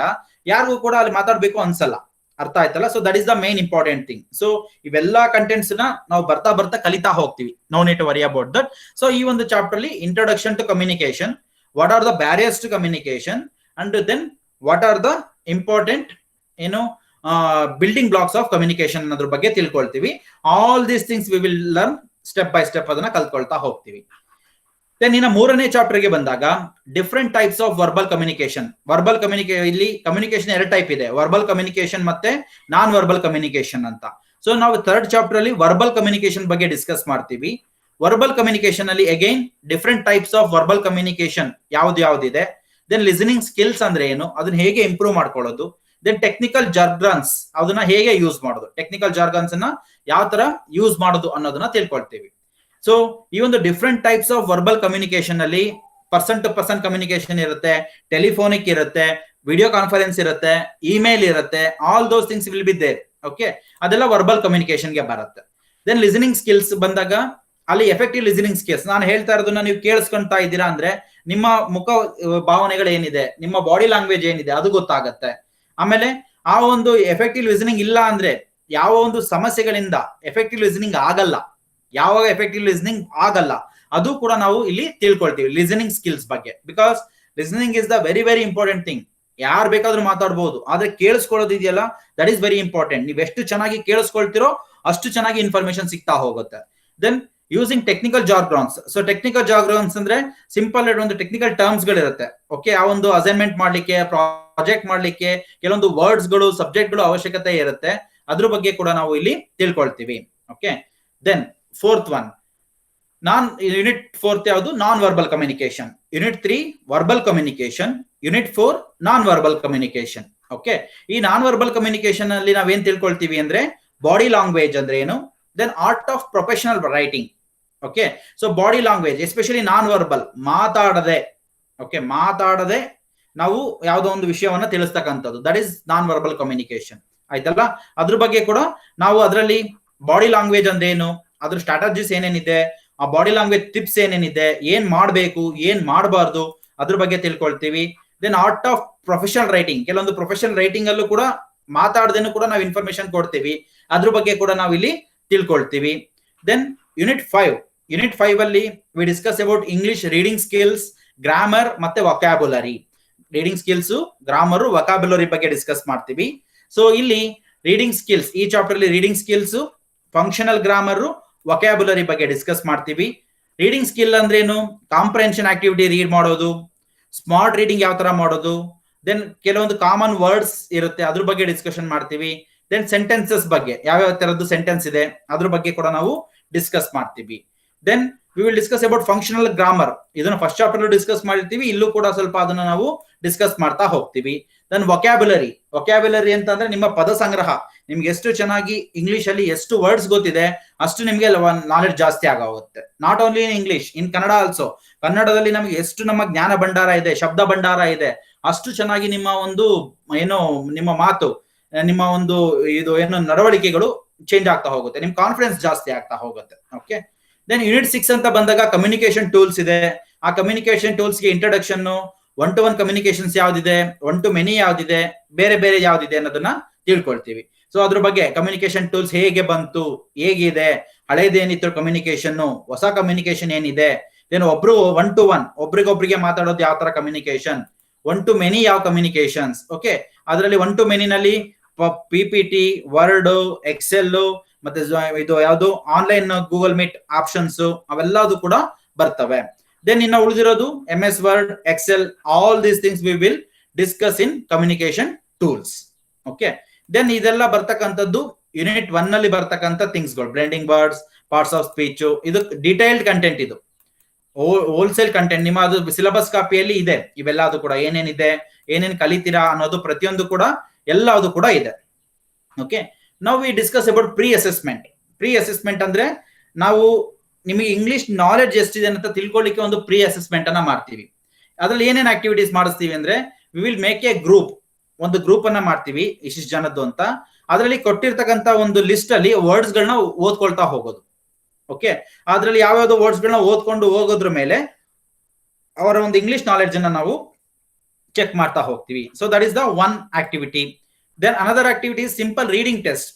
ಯಾರಿಗೂ ಕೂಡ ಅಲ್ಲಿ ಮಾತಾಡ್ಬೇಕು ಅನ್ಸಲ್ಲ. ಅರ್ಥ ಆಯ್ತಲ್ಲ? So that is the main important thing. So ಇವೆಲ್ಲಾ ಕಂಟೆಂಟ್ಸ್ ನ ನಾವು ಬರ್ತಾ ಕಲಿತಾ ಹೋಗ್ತೀವಿ. No need to worry about that. So ಈ ಒಂದು ಚಾಪ್ಟರ್ ಅಲ್ಲಿ introduction to communication, what are the barriers to communication, and then what are the important building blocks of communication ಅನ್ನೋದ್ರ ಬಗ್ಗೆ ತಿಳ್ಕೊಳ್ತೀವಿ. All these things we will learn step by step, ಅದನ್ನ ಕಲ್ತ್ಕೊಳ್ತಾ ಹೋಗ್ತೀವಿ. ದೆನ್ ಇನ್ನು 3ನೇ ಚಾಪ್ಟರ್ ಗೆ ಬಂದಾಗ different types of verbal communication. ಇಲ್ಲಿ ಕಮ್ಯುನಿಕೇಶನ್ 2 ಟೈಪ್ ಇದೆ, ವರ್ಬಲ್ ಕಮ್ಯುನಿಕೇಶನ್ ಮತ್ತೆ ನಾನ್ ವರ್ಬಲ್ ಕಮ್ಯುನಿಕೇಶನ್ ಅಂತ. ಸೊ ನಾವು 3rd ಚಾಪ್ಟರ್ ಅಲ್ಲಿ ವರ್ಬಲ್ ಕಮ್ಯುನಿಕೇಶನ್ ಬಗ್ಗೆ ಡಿಸ್ಕಸ್ ಮಾಡ್ತೀವಿ. ವರ್ಬಲ್ ಕಮ್ಯುನಿಕೇಶನ್ ಅಲ್ಲಿ again different types of verbal communication ಯಾವ್ದಿದೆ. ದೆನ್ ಲಿಸನಿಂಗ್ ಸ್ಕಿಲ್ಸ್ ಅಂದ್ರೆ ಏನು, ಅದನ್ನ ಹೇಗೆ ಇಂಪ್ರೂವ್ ಮಾಡ್ಕೊಳ್ಳೋದು. ದೆನ್ ಟೆಕ್ನಿಕಲ್ ಜಾರ್ಗನ್ಸ್, ಅದನ್ನ ಹೇಗೆ ಯೂಸ್ ಮಾಡೋದು, ಟೆಕ್ನಿಕಲ್ ಜಾರ್ಗನ್ಸ್ ಅನ್ನ ಯಾವ ತರ ಯೂಸ್ ಮಾಡೋದು ಅನ್ನೋದನ್ನ ತಿಳ್ಕೊಳ್ತೀವಿ. ಸೊ ಈ ಒಂದು different types of verbal communication ಅಲ್ಲಿ ಪರ್ಸನ್ ಟು ಪರ್ಸನ್ ಕಮ್ಯುನಿಕೇಶನ್ ಇರುತ್ತೆ, ಟೆಲಿಫೋನಿಕ್ ಇರುತ್ತೆ, ವಿಡಿಯೋ ಕಾನ್ಫರೆನ್ಸ್ ಇರುತ್ತೆ, ಇಮೇಲ್ ಇರುತ್ತೆ. All those things will be there. Okay, ಅದೆಲ್ಲ ವರ್ಬಲ್ ಕಮ್ಯುನಿಕೇಶನ್ ಗೆ ಬರುತ್ತೆ. ದೆನ್ ಲಿಸನಿಂಗ್ ಸ್ಕಿಲ್ಸ್ ಬಂದಾಗ ಅಲ್ಲಿ ಎಫೆಕ್ಟಿವ್ ಲಿಸನಿಂಗ್ ಸ್ಕಿಲ್ಸ್, ನಾನು ಹೇಳ್ತಾ ಇರೋದನ್ನ ನೀವು ಕೇಳಿಸ್ಕೊಂತಾ ಇದ್ದೀರಾ ಅಂದ್ರೆ ನಿಮ್ಮ ಮುಖ ಭಾವನೆಗಳು ಏನಿದೆ, ನಿಮ್ಮ ಬಾಡಿ ಲ್ಯಾಂಗ್ವೇಜ್ ಏನಿದೆ ಅದು ಗೊತ್ತಾಗತ್ತೆ. ಆಮೇಲೆ ಆ ಒಂದು ಎಫೆಕ್ಟಿವ್ ಲಿಸನಿಂಗ್ ಇಲ್ಲ ಅಂದ್ರೆ ಯಾವ ಒಂದು ಸಮಸ್ಯೆಗಳಿಂದ ಎಫೆಕ್ಟಿವ್ ಲಿಸನಿಂಗ್ ಆಗಲ್ಲ, ಯಾವಾಗ ಎಫೆಕ್ಟಿವ್ ಲಿಸನಿಂಗ್ ಆಗಲ್ಲ ಅದು ಕೂಡ ನಾವು ಇಲ್ಲಿ ತಿಳ್ಕೊಳ್ತೀವಿ ಲಿಸನಿಂಗ್ ಸ್ಕಿಲ್ಸ್ ಬಗ್ಗೆ. Because listening is the very important thing. ಯಾರು ಬೇಕಾದ್ರೂ ಮಾತಾಡ್ಬೋದು, ಆದ್ರೆ ಕೇಳಿಸ್ಕೊಳ್ಳೋದು ಇದೆಯಲ್ಲ, ದಟ್ ಈಸ್ ವೆರಿ ಇಂಪಾರ್ಟೆಂಟ್. ನೀವು ಎಷ್ಟು ಚೆನ್ನಾಗಿ ಕೇಳಿಸ್ಕೊಳ್ತಿರೋ ಅಷ್ಟು ಚೆನ್ನಾಗಿ ಇನ್ಫಾರ್ಮೇಶನ್ ಸಿಗ್ತಾ ಹೋಗುತ್ತೆ. Then using technical jargons. So technical jargons ಅಂದ್ರೆ ಸಿಂಪಲ್ ಒಂದು ಟೆಕ್ನಿಕಲ್ ಟರ್ಮ್ಸ್ ಗಳಿರುತ್ತೆ. ಓಕೆ, ಆ ಒಂದು ಅಸೈನ್ಮೆಂಟ್ ಮಾಡ್ಲಿಕ್ಕೆ, ಪ್ರಾಜೆಕ್ಟ್ ಮಾಡ್ಲಿಕ್ಕೆ ಕೆಲವೊಂದು ವರ್ಡ್ಸ್ ಗಳು, ಸಬ್ಜೆಕ್ಟ್ ಗಳು ಅವಶ್ಯಕತೆ ಇರುತ್ತೆ. ಅದ್ರ ಬಗ್ಗೆ ಕೂಡ ನಾವು ಇಲ್ಲಿ ತಿಳ್ಕೊಳ್ತೀವಿ. Okay, then 4th one unit 4th ಯಾವುದು, non verbal communication. Unit 3 verbal communication, unit 4 non verbal communication. Okay, ಈ ನಾನ್ ವರ್ಬಲ್ ಕಮ್ಯುನಿಕೇಶನ್ ಅಲ್ಲಿ ನಾವೇನ್ ತಿಳ್ಕೊಳ್ತೀವಿ ಅಂದ್ರೆ ಬಾಡಿ ಲ್ಯಾಂಗ್ವೇಜ್ ಅಂದ್ರೆ ಏನು, then art of professional writing. Okay, so body language especially non verbal, ಮಾತಾಡದೆ ನಾವು ಯಾವುದೋ ಒಂದು ವಿಷಯವನ್ನ ತಿಳಿಸ್ತಕ್ಕಂಥದ್ದು, that is non verbal communication. ಆಯ್ತಲ್ಲ? ಅದ್ರ ಬಗ್ಗೆ ಕೂಡ ನಾವು ಅದರಲ್ಲಿ ಬಾಡಿ ಲ್ಯಾಂಗ್ವೇಜ್ ಅಂದ್ರೆ ಏನು, ಅದ್ರ ಸ್ಟ್ರಾಟಜೀಸ್ ಏನೇನಿದೆ, ಆ ಬಾಡಿ ಲ್ಯಾಂಗ್ವೇಜ್ ಟಿಪ್ಸ್ ಏನೇನಿದೆ, ಏನ್ ಮಾಡ್ಬೇಕು, ಏನ್ ಮಾಡಬಾರ್ದು, ಅದ್ರ ಬಗ್ಗೆ ತಿಳ್ಕೊಳ್ತೀವಿ. Then art of professional writing, ಕೆಲವೊಂದು ಪ್ರೊಫೆಷನಲ್ ರೈಟಿಂಗ್ ಅಲ್ಲೂ ಕೂಡ ಮಾತಾಡದೇನು ಕೂಡ ನಾವು ಇನ್ಫಾರ್ಮೇಶನ್ ಕೊಡ್ತೀವಿ, ಅದ್ರ ಬಗ್ಗೆ ಕೂಡ ನಾವು ಇಲ್ಲಿ ತಿಳ್ಕೊಳ್ತೀವಿ. ದೆನ್ ಯೂನಿಟ್ 5 ಅಲ್ಲಿ V discuss about English reading skills, grammar ಮತ್ತೆ ವೊಕ್ಯಾಬುಲರಿ. ರೀಡಿಂಗ್ ಸ್ಕಿಲ್ಸ್, ಗ್ರಾಮರ್, ವೊಕಾಬ್ಯುಲರಿ ಬಗ್ಗೆ ಡಿಸ್ಕಸ್ ಮಾಡ್ತೀವಿ. ಸೊ ಇಲ್ಲಿ ರೀಡಿಂಗ್ ಸ್ಕಿಲ್ಸ್, ಈ ಚಾಪ್ಟರ್ ಅಲ್ಲಿ reading skills, functional grammar, vocabulary ಬಗ್ಗೆ ಡಿಸ್ಕಸ್ ಮಾಡ್ತೀವಿ. ರೀಡಿಂಗ್ ಸ್ಕಿಲ್ ಅಂದ್ರೇನು? ಕಾಂಪ್ರೆನ್ಷನ್ ಆಕ್ಟಿವಿಟಿ ರೀಡ್ ಮಾಡೋದು, ಸ್ಮಾರ್ಟ್ ರೀಡಿಂಗ್ ಯಾವ ತರ ಮಾಡೋದು, ದೆನ್ ಕೆಲವೊಂದು ಕಾಮನ್ ವರ್ಡ್ಸ್ ಇರುತ್ತೆ ಅದ್ರ ಬಗ್ಗೆ ಡಿಸ್ಕಷನ್ ಮಾಡ್ತೀವಿ. ದೆನ್ ಸೆಂಟೆನ್ಸಸ್ ಬಗ್ಗೆ, ಯಾವ್ಯಾವ ತರದ್ದು ಸೆಂಟೆನ್ಸ್ ಇದೆ ಅದ್ರ ಬಗ್ಗೆ ಕೂಡ ನಾವು ಡಿಸ್ಕಸ್ ಮಾಡ್ತೀವಿ. Then we will discuss about functional grammar. ಇದನ್ನ ಫಸ್ಟ್ ಚಾಪ್ಟರ್ ಡಿಸ್ಕಸ್ ಮಾಡಿರ್ತೀವಿ, ಇಲ್ಲೂ ಕೂಡ ಸ್ವಲ್ಪ ಅದನ್ನ ನಾವು ಡಿಸ್ಕಸ್ ಮಾಡ್ತಾ ಹೋಗ್ತೀವಿ. Then vocabulary. ವೊಕ್ಯಾಬುಲರಿ ಅಂತಂದ್ರೆ ನಿಮ್ಮ ಪದ ಸಂಗ್ರಹ. ನಿಮ್ಗೆ ಎಷ್ಟು ಚೆನ್ನಾಗಿ ಇಂಗ್ಲಿಷ್ ಅಲ್ಲಿ ಎಷ್ಟು ವರ್ಡ್ಸ್ ಗೊತ್ತಿದೆ ಅಷ್ಟು ನಿಮ್ಗೆ ನಾಲೆಡ್ಜ್ ಜಾಸ್ತಿ ಆಗೋಗುತ್ತೆ. Not only in English, in Kannada also. ಕನ್ನಡದಲ್ಲಿ ನಮಗೆ ಎಷ್ಟು ನಮ್ಮ ಜ್ಞಾನ ಭಂಡಾರ ಇದೆ, ಶಬ್ದ ಭಂಡಾರ ಇದೆ, ಅಷ್ಟು ಚೆನ್ನಾಗಿ ನಿಮ್ಮ ಒಂದು ಏನೋ ನಿಮ್ಮ ಮಾತು, ನಿಮ್ಮ ಒಂದು ಇದು ಏನು ನಡವಳಿಕೆಗಳು ಚೇಂಜ್ ಆಗ್ತಾ ಹೋಗುತ್ತೆ, ನಿಮ್ ಕಾನ್ಫಿಡೆನ್ಸ್ ಜಾಸ್ತಿ ಆಗ್ತಾ ಹೋಗುತ್ತೆ. ಓಕೆ, ದೆನ್ ಯೂನಿಟ್ 6 ಅಂತ ಬಂದಾಗ ಕಮ್ಯುನಿಕೇಶನ್ ಟೂಲ್ಸ್ ಇದೆ. ಆ ಕಮ್ಯುನಿಕೇಶನ್ ಟೂಲ್ಸ್ ಗೆ ಇಂಟ್ರೊಡಕ್ಷನ್, 1-to-1 ಕಮ್ಯುನಿಕೇಶನ್ಸ್ ಯಾವ್ದಿದೆ, 1-to-many ಯಾವ್ದಿದೆ, ಬೇರೆ ಬೇರೆ ಯಾವ್ದಿದೆ ಅನ್ನೋದನ್ನ ತಿಳ್ಕೊಳ್ತೀವಿ. ಸೊ ಅದ್ರ ಬಗ್ಗೆ ಕಮ್ಯುನಿಕೇಶನ್ ಟೂಲ್ಸ್ ಹೇಗೆ ಬಂತು, ಹೇಗಿದೆ, ಹಳೇದೇನಿತ್ತು ಕಮ್ಯುನಿಕೇಶನ್, ಹೊಸ ಕಮ್ಯುನಿಕೇಶನ್ ಏನಿದೆ, ದೆನ್ ಒಬ್ರು 1-to-1 ಒಬ್ರಿಗೊಬ್ರಿಗೆ ಮಾತಾಡೋದು ಯಾವ ತರ ಕಮ್ಯುನಿಕೇಶನ್, 1-to-many ಯಾವ ಕಮ್ಯುನಿಕೇಶನ್ಸ್. ಓಕೆ, ಅದರಲ್ಲಿ 1-to-many ನಲ್ಲಿ PPT, ವರ್ಡ್, ಎಕ್ಸೆಲ್, ಮತ್ತೆ ಇದು ಯಾವುದು ಆನ್ಲೈನ್ ಗೂಗಲ್ ಮೀಟ್ ಆಪ್ಷನ್ಸ್ ಅವೆಲ್ಲದು ಕೂಡ ಬರ್ತವೆ. ದೆನ್ ಇನ್ನ ಉಳಿದಿರೋದು MS Word, Excel, all these things we will discuss in communication tools. Okay, then ಇದೆಲ್ಲ ಬರ್ತಕ್ಕಂಥದ್ದು ಯೂನಿಟ್ 1 ನಲ್ಲಿ ಬರ್ತಕ್ಕಂಥ ಥಿಂಗ್ಸ್ಗಳು. Blending words, parts of speech, ಇದು ಡಿಟೈಲ್ಡ್ ಕಂಟೆಂಟ್, ಇದು ಹೋಲ್ಸೇಲ್ ಕಂಟೆಂಟ್. ನಿಮ್ಮ ಅದು ಸಿಲೆಬಸ್ ಕಾಪಿಯಲ್ಲಿ ಇದೆ. ಇವೆಲ್ಲದು ಕೂಡ ಏನೇನಿದೆ, ಏನೇನ್ ಕಲಿತೀರಾ ಅನ್ನೋದು ಪ್ರತಿಯೊಂದು ಕೂಡ ಎಲ್ಲದು ಕೂಡ ಇದೆ. ಓಕೆ, ನಾವು we discuss about pre assessment. Pre assessment ಅಂದ್ರೆ ನಾವು ನಿಮಗೆ ಇಂಗ್ಲಿಷ್ ನಾಲೆಡ್ಜ್ ಎಷ್ಟಿದೆ ಅಂತ ತಿಳ್ಕೊಳ್ಳಿಕ್ಕೆ ಒಂದು ಪ್ರೀ ಅಸೆಸ್ಮೆಂಟ್ ಅನ್ನ ಮಾಡ್ತೀವಿ. ಅದ್ರಲ್ಲಿ ಏನೇನ್ ಆಕ್ಟಿವಿಟೀಸ್ ಮಾಡಿಸ್ತೀವಿ ಅಂದ್ರೆ, we will make A group. ಒಂದು ಗ್ರೂಪ್ ಅನ್ನ ಮಾಡ್ತೀವಿ ಇಷ್ಟಿಷ್ಟು ಜನದ್ದು ಅಂತ. ಅದರಲ್ಲಿ ಕೊಟ್ಟಿರ್ತಕ್ಕಂಥ ಒಂದು ಲಿಸ್ಟ್ ಅಲ್ಲಿ ವರ್ಡ್ಸ್ ಗಳನ್ನ ಓದ್ಕೊಳ್ತಾ ಹೋಗೋದು. ಓಕೆ, ಅದ್ರಲ್ಲಿ ಯಾವ್ಯಾವ್ದು ವರ್ಡ್ಸ್ ಗಳನ್ನ ಓದ್ಕೊಂಡು ಹೋಗೋದ್ರ ಮೇಲೆ ಅವರ ಒಂದು ಇಂಗ್ಲಿಷ್ ನಾಲೆಡ್ಜ್ ಅನ್ನ ನಾವು ಚೆಕ್ ಮಾಡ್ತಾ ಹೋಗ್ತೀವಿ. So that is the one activity. Then another activity simple reading test.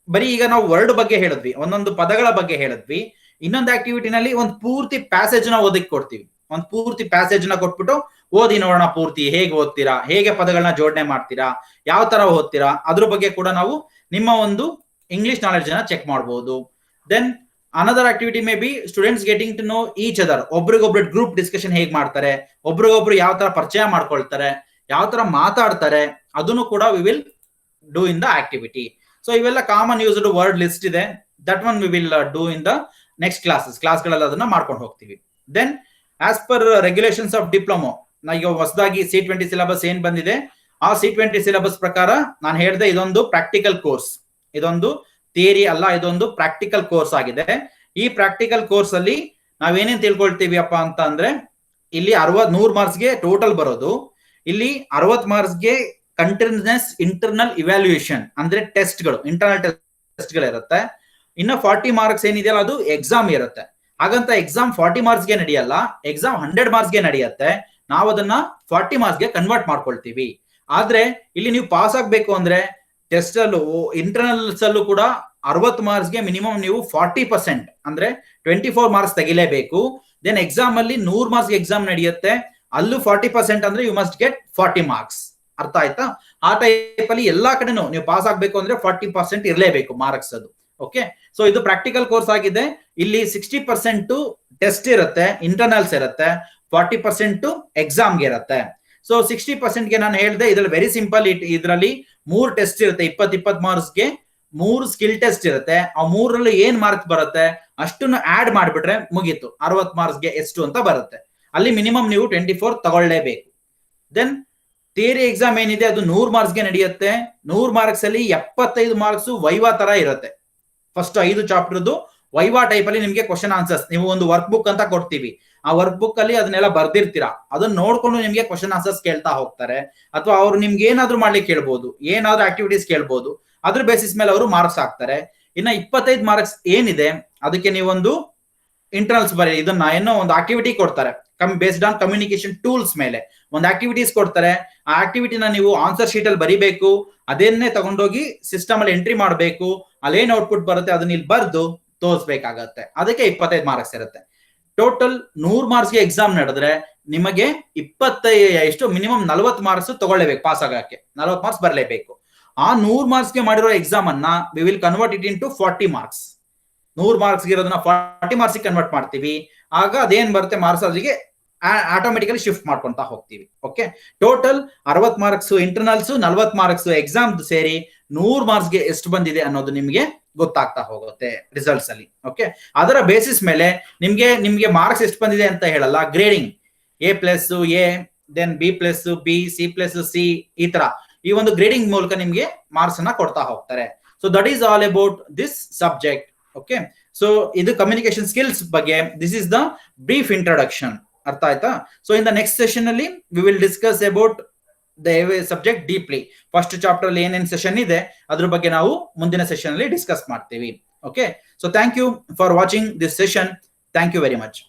ಬರೀ ಈಗ ನಾವು ವರ್ಡ್ ಬಗ್ಗೆ ಹೇಳಿದ್ವಿ, ಒಂದೊಂದು ಪದಗಳ ಬಗ್ಗೆ ಹೇಳಿದ್ವಿ. ಇನ್ನೊಂದು ಆಕ್ಟಿವಿಟಿನಲ್ಲಿ ಒಂದು ಪೂರ್ತಿ ಪ್ಯಾಸೇಜ್ ನ ಓದಕ್ಕೆ ಕೊಡ್ತೀವಿ. ಒಂದು ಪೂರ್ತಿ ಪ್ಯಾಸೇಜ್ ನ ಕೊಟ್ಬಿಟ್ಟು ಓದಿ ನೋಡೋಣ ಪೂರ್ತಿ ಹೇಗೆ ಓದ್ತೀರಾ, ಹೇಗೆ ಪದಗಳನ್ನ ಜೋಡಣೆ ಮಾಡ್ತೀರಾ, ಯಾವ ತರ ಓದ್ತೀರಾ, ಅದ್ರ ಬಗ್ಗೆ ಕೂಡ ನಾವು ನಿಮ್ಮ ಒಂದು ಇಂಗ್ಲಿಷ್ ನಾಲೆಡ್ಜ್ ಅನ್ನ ಚೆಕ್ ಮಾಡಬಹುದು. Then another activity may be students getting to know each other. ಒಬ್ರಿಗೊಬ್ರು ಗ್ರೂಪ್ ಡಿಸ್ಕಷನ್ ಹೇಗೆ ಮಾಡ್ತಾರೆ, ಒಬ್ರಿಗೊಬ್ರು ಯಾವ ತರ ಪರಿಚಯ ಮಾಡ್ಕೊಳ್ತಾರೆ, ಯಾವ ತರ ಮಾತಾಡ್ತಾರೆ, ಅದನ್ನು ಕೂಡ we will do in the activity. So ಇವೆಲ್ಲ ಕಾಮನ್ ಯೂಸ್ಡ್ ವರ್ಡ್ ಲಿಸ್ಟ್ ಇದೆ. That one we will do in the next ಕ್ಲಾಸ್ಗಳಲ್ಲಿ ಅದನ್ನ ಮಾಡ್ಕೊಂಡು ಹೋಗ್ತೀವಿ. Then as per regulations of diploma, ಈಗ ಹೊಸದಾಗಿ C20 ಸಿಲೆಬಸ್ ಏನ್ ಬಂದಿದೆ, ಆ C20 ಸಿಲೆಬಸ್ ಪ್ರಕಾರ ನಾನು ಹೇಳಿದೆ ಇದೊಂದು ಪ್ರಾಕ್ಟಿಕಲ್ ಕೋರ್ಸ್. ಇದೊಂದು ಥಿಯರಿ ಅಲ್ಲ, ಇದೊಂದು ಪ್ರಾಕ್ಟಿಕಲ್ ಕೋರ್ಸ್ ಆಗಿದೆ. ಈ ಪ್ರಾಕ್ಟಿಕಲ್ ಕೋರ್ಸ್ ಅಲ್ಲಿ ನಾವೇನೇನ್ ತಿಳ್ಕೊಳ್ತೀವಿ ಅಪ್ಪ ಅಂತ ಅಂದ್ರೆ, ಇಲ್ಲಿ 100 ಮಾರ್ಕ್ಸ್ಗೆ ಟೋಟಲ್ ಬರೋದು. ಇಲ್ಲಿ 60 ಮಾರ್ಕ್ಸ್ಗೆ ಕಂಟಿನ್ಯೂಸ್ ಇಂಟರ್ನಲ್ ಇವ್ಯಾಲ್ಯೂಯೇಷನ್ ಅಂದ್ರೆ ಟೆಸ್ಟ್ಗಳು, ಇಂಟರ್ನಲ್ ಟೆಸ್ಟ್ಗಳು ಇರುತ್ತೆ. ಇನ್ನು 40 ಮಾರ್ಕ್ಸ್ ಏನಿದೆಯಲ್ಲ ಅದು ಎಕ್ಸಾಮ್ ಇರುತ್ತೆ. ಹಾಗಂತ ಎಕ್ಸಾಮ್ 40 ಮಾರ್ಕ್ಸ್ಗೆ ನಡೆಯಲ್ಲ, ಎಕ್ಸಾಮ್ 100 ಮಾರ್ಕ್ಸ್ಗೆ ನಡೆಯುತ್ತೆ. ನಾವು ಅದನ್ನ 40 ಮಾರ್ಕ್ಸ್ಗೆ ಕನ್ವರ್ಟ್ ಮಾಡ್ಕೊಳ್ತೀವಿ. ಆದ್ರೆ ಇಲ್ಲಿ ನೀವು ಪಾಸ್ ಆಗ್ಬೇಕು ಅಂದ್ರೆ ಟೆಸ್ಟ್ ಅಲ್ಲೂ ಇಂಟರ್ನಲ್ಸ್ ಅಲ್ಲೂ ಕೂಡ 60 ಮಾರ್ಕ್ಸ್ಗೆ ಮಿನಿಮಮ್ ನೀವು 40% ಅಂದ್ರೆ 24 ಮಾರ್ಕ್ಸ್ ತೆಗಿಲೇಬೇಕು. ದೆನ್ ಎಕ್ಸಾಮ್ ಅಲ್ಲಿ 100 ಮಾರ್ಕ್ಸ್ ಎಕ್ಸಾಮ್ ನಡೆಯುತ್ತೆ, ಅಲ್ಲೂ 40% ಅಂದ್ರೆ ಯು ಮಸ್ಟ್ ಗೆಟ್ 40 ಮಾರ್ಕ್ಸ್. ಅರ್ಥ ಆಯ್ತಾ? ಆ ಟೈಪ್ ಅಲ್ಲಿ ಎಲ್ಲಾ ಕಡೆನೂ ನೀವು ಪಾಸ್ ಆಗ್ಬೇಕು ಅಂದ್ರೆ 40% ಇರಲೇಬೇಕು ಮಾರ್ಕ್ಸ್ ಅದು. ಓಕೆ, ಸೊ ಇದು ಪ್ರಾಕ್ಟಿಕಲ್ ಕೋರ್ಸ್ ಆಗಿದೆ. ಇಲ್ಲಿ 60% ಟೆಸ್ಟ್ ಇರುತ್ತೆ, ಇಂಟರ್ನಲ್ಸ್ ಇರುತ್ತೆ, 40% ಎಕ್ಸಾಮ್ಗೆ ಇರುತ್ತೆ. ಸೊ 60%ಗೆ ನಾನು ಹೇಳಿದೆ, ಇದ್ರಲ್ಲಿ ವೆರಿ ಸಿಂಪಲ್. ಇದರಲ್ಲಿ 3 ಟೆಸ್ಟ್ ಇರುತ್ತೆ, 20 ಮಾರ್ಕ್ಸ್ಗೆ 3 ಸ್ಕಿಲ್ ಟೆಸ್ಟ್ ಇರುತ್ತೆ. ಆ 3ರಲ್ಲಿ ಏನ್ ಮಾರ್ಕ್ಸ್ ಬರುತ್ತೆ ಅಷ್ಟನ್ನು ಆಡ್ ಮಾಡ್ಬಿಟ್ರೆ ಮುಗೀತು. 60 ಮಾರ್ಕ್ಸ್ಗೆ ಎಷ್ಟು ಅಂತ ಬರುತ್ತೆ. ಅಲ್ಲಿ ಮಿನಿಮಮ್ ನೀವು 24 ತಗೊಳ್ಳೇಬೇಕು. ದೆನ್ ಥಿಯರಿ ಎಕ್ಸಾಮ್ ಏನಿದೆ ಅದು 100 ಮಾರ್ಕ್ಸ್ಗೆ ನಡೆಯುತ್ತೆ. 100 ಮಾರ್ಕ್ಸ್ ಅಲ್ಲಿ 75 ಮಾರ್ಕ್ಸ್ ವೈವಾ ತರ ಇರುತ್ತೆ. ಫಸ್ಟ್ 5 ಚಾಪ್ಟರ್ದು ವೈವಾ ಟೈಪ್ ಅಲ್ಲಿ ನಿಮ್ಗೆ ಕ್ವಶನ್ ಆನ್ಸರ್ಸ್, ನೀವು ಒಂದು ವರ್ಕ್ ಬುಕ್ ಅಂತ ಕೊಡ್ತೀವಿ, ಆ ವರ್ಕ್ ಬುಕ್ ಅಲ್ಲಿ ಅದನ್ನೆಲ್ಲ ಬರ್ದಿರ್ತೀರಾ. ಅದನ್ನ ನೋಡ್ಕೊಂಡು ನಿಮ್ಗೆ ಕ್ವಶನ್ ಆನ್ಸರ್ಸ್ ಕೇಳ್ತಾ ಹೋಗ್ತಾರೆ, ಅಥವಾ ಅವ್ರು ನಿಮ್ಗೆ ಏನಾದ್ರು ಮಾಡ್ಲಿಕ್ಕೆ ಕೇಳ್ಬೋದು, ಏನಾದ್ರು ಆಕ್ಟಿವಿಟೀಸ್ ಕೇಳ್ಬೋದು. ಅದ್ರ ಬೇಸಿಸ್ ಮೇಲೆ ಅವರು ಮಾರ್ಕ್ಸ್ ಹಾಕ್ತಾರೆ. ಇನ್ನ 25 ಮಾರ್ಕ್ಸ್ ಏನಿದೆ ಅದಕ್ಕೆ ನೀವೊಂದು ಇಂಟರ್ನಲ್ಸ್ ಬರೀ, ಇದನ್ನ ಏನೋ ಒಂದು ಆಕ್ಟಿವಿಟಿ ಕೊಡ್ತಾರೆ ಬೇಸ್ಡ್ ಆನ್ ಕಮ್ಯುನಿಕೇಶನ್ ಟೂಲ್ಸ್ ಮೇಲೆ ಒಂದು ಆಕ್ಟಿವಿಟೀಸ್ ಕೊಡ್ತಾರೆ. ಆ ಆಕ್ಟಿವಿಟಿನ ನೀವು ಆನ್ಸರ್ ಶೀಟ್ ಅಲ್ಲಿ ಬರಿಬೇಕು, ಅದನ್ನೇ ತಗೊಂಡೋಗಿ ಸಿಸ್ಟಮ್ ಅಲ್ಲಿ ಎಂಟ್ರಿ ಮಾಡಬೇಕು. ಅಲ್ಲೇನ್ ಔಟ್ಪುಟ್ ಬರುತ್ತೆ ಅದನ್ನ ಇಲ್ಲಿ ಬರ್ದು ತೋರಿಸ್ಬೇಕಾಗತ್ತೆ. ಅದಕ್ಕೆ 25 ಮಾರ್ಕ್ಸ್ ಇರುತ್ತೆ. ಟೋಟಲ್ 100 ಮಾರ್ಕ್ಸ್ಗೆ ಎಕ್ಸಾಮ್ ನಡೆದ್ರೆ ನಿಮಗೆ ಎಷ್ಟು ಮಿನಿಮಮ್ 40 ಮಾರ್ಕ್ಸ್ ತಗೊಳ್ಳೇಬೇಕು, ಪಾಸ್ ಆಗಕ್ಕೆ 40 ಮಾರ್ಕ್ಸ್ ಬರಲೇಬೇಕು. ಆ 100 ಮಾರ್ಕ್ಸ್ಗೆ ಮಾಡಿರೋ ಎಕ್ಸಾಮ್ ಅನ್ನ V will convert it into 40 marks. 100 marks ಇರೋದನ್ನ 40 ಮಾರ್ಕ್ಸ್ ಕನ್ವರ್ಟ್ ಮಾಡ್ತೀವಿ. ಆಗ ಅದೇನ್ ಬರುತ್ತೆ ಮಾರ್ಕ್ಸ್ ಅಲ್ಲಿಗೆ ಆಟೋಮೆಟಿಕಲಿ ಶಿಫ್ಟ್ ಮಾಡ್ಕೊಂತ ಹೋಗ್ತೀವಿ. Okay, total 60 marks internals, 40 marks exam ಸೇರಿ 100 ಮಾರ್ಕ್ಸ್ಗೆ ಎಷ್ಟು ಬಂದಿದೆ ಅನ್ನೋದು ನಿಮಗೆ ಗೊತ್ತಾಗ್ತಾ ಹೋಗುತ್ತೆ ರಿಸಲ್ಟ್ಸ್ ಅಲ್ಲಿ. ಓಕೆ, ಅದರ ಬೇಸಿಸ್ ಮೇಲೆ ನಿಮ್ಗೆ ಮಾರ್ಕ್ಸ್ ಎಷ್ಟು ಬಂದಿದೆ ಅಂತ ಹೇಳಲ್ಲ, grading A+, A, then B+, B, C+, ಈ ತರ ಈ ಒಂದು ಗ್ರೇಡಿಂಗ್ ಮೂಲಕ ನಿಮ್ಗೆ ಮಾರ್ಕ್ಸ್ ಅನ್ನ ಕೊಡ್ತಾ ಹೋಗ್ತಾರೆ. So that is all about this subject. Okay, so ಇದು ಕಮ್ಯುನಿಕೇಶನ್ ಸ್ಕಿಲ್ಸ್ ಬಗ್ಗೆ this is the brief introduction. ಅರ್ಥ ಆಯ್ತಾ? So in the next session ಅಲ್ಲಿ we will discuss about the subject deeply. First chapter ಅಲ್ಲಿ ಏನೇನ್ ಸೆಷನ್ ಇದೆ ಅದ್ರ ಬಗ್ಗೆ ನಾವು ಮುಂದಿನ ಸೆಷನ್ ಅಲ್ಲಿ ಡಿಸ್ಕಸ್ ಮಾಡ್ತೀವಿ. Okay, so thank you for watching this session. Thank you very much.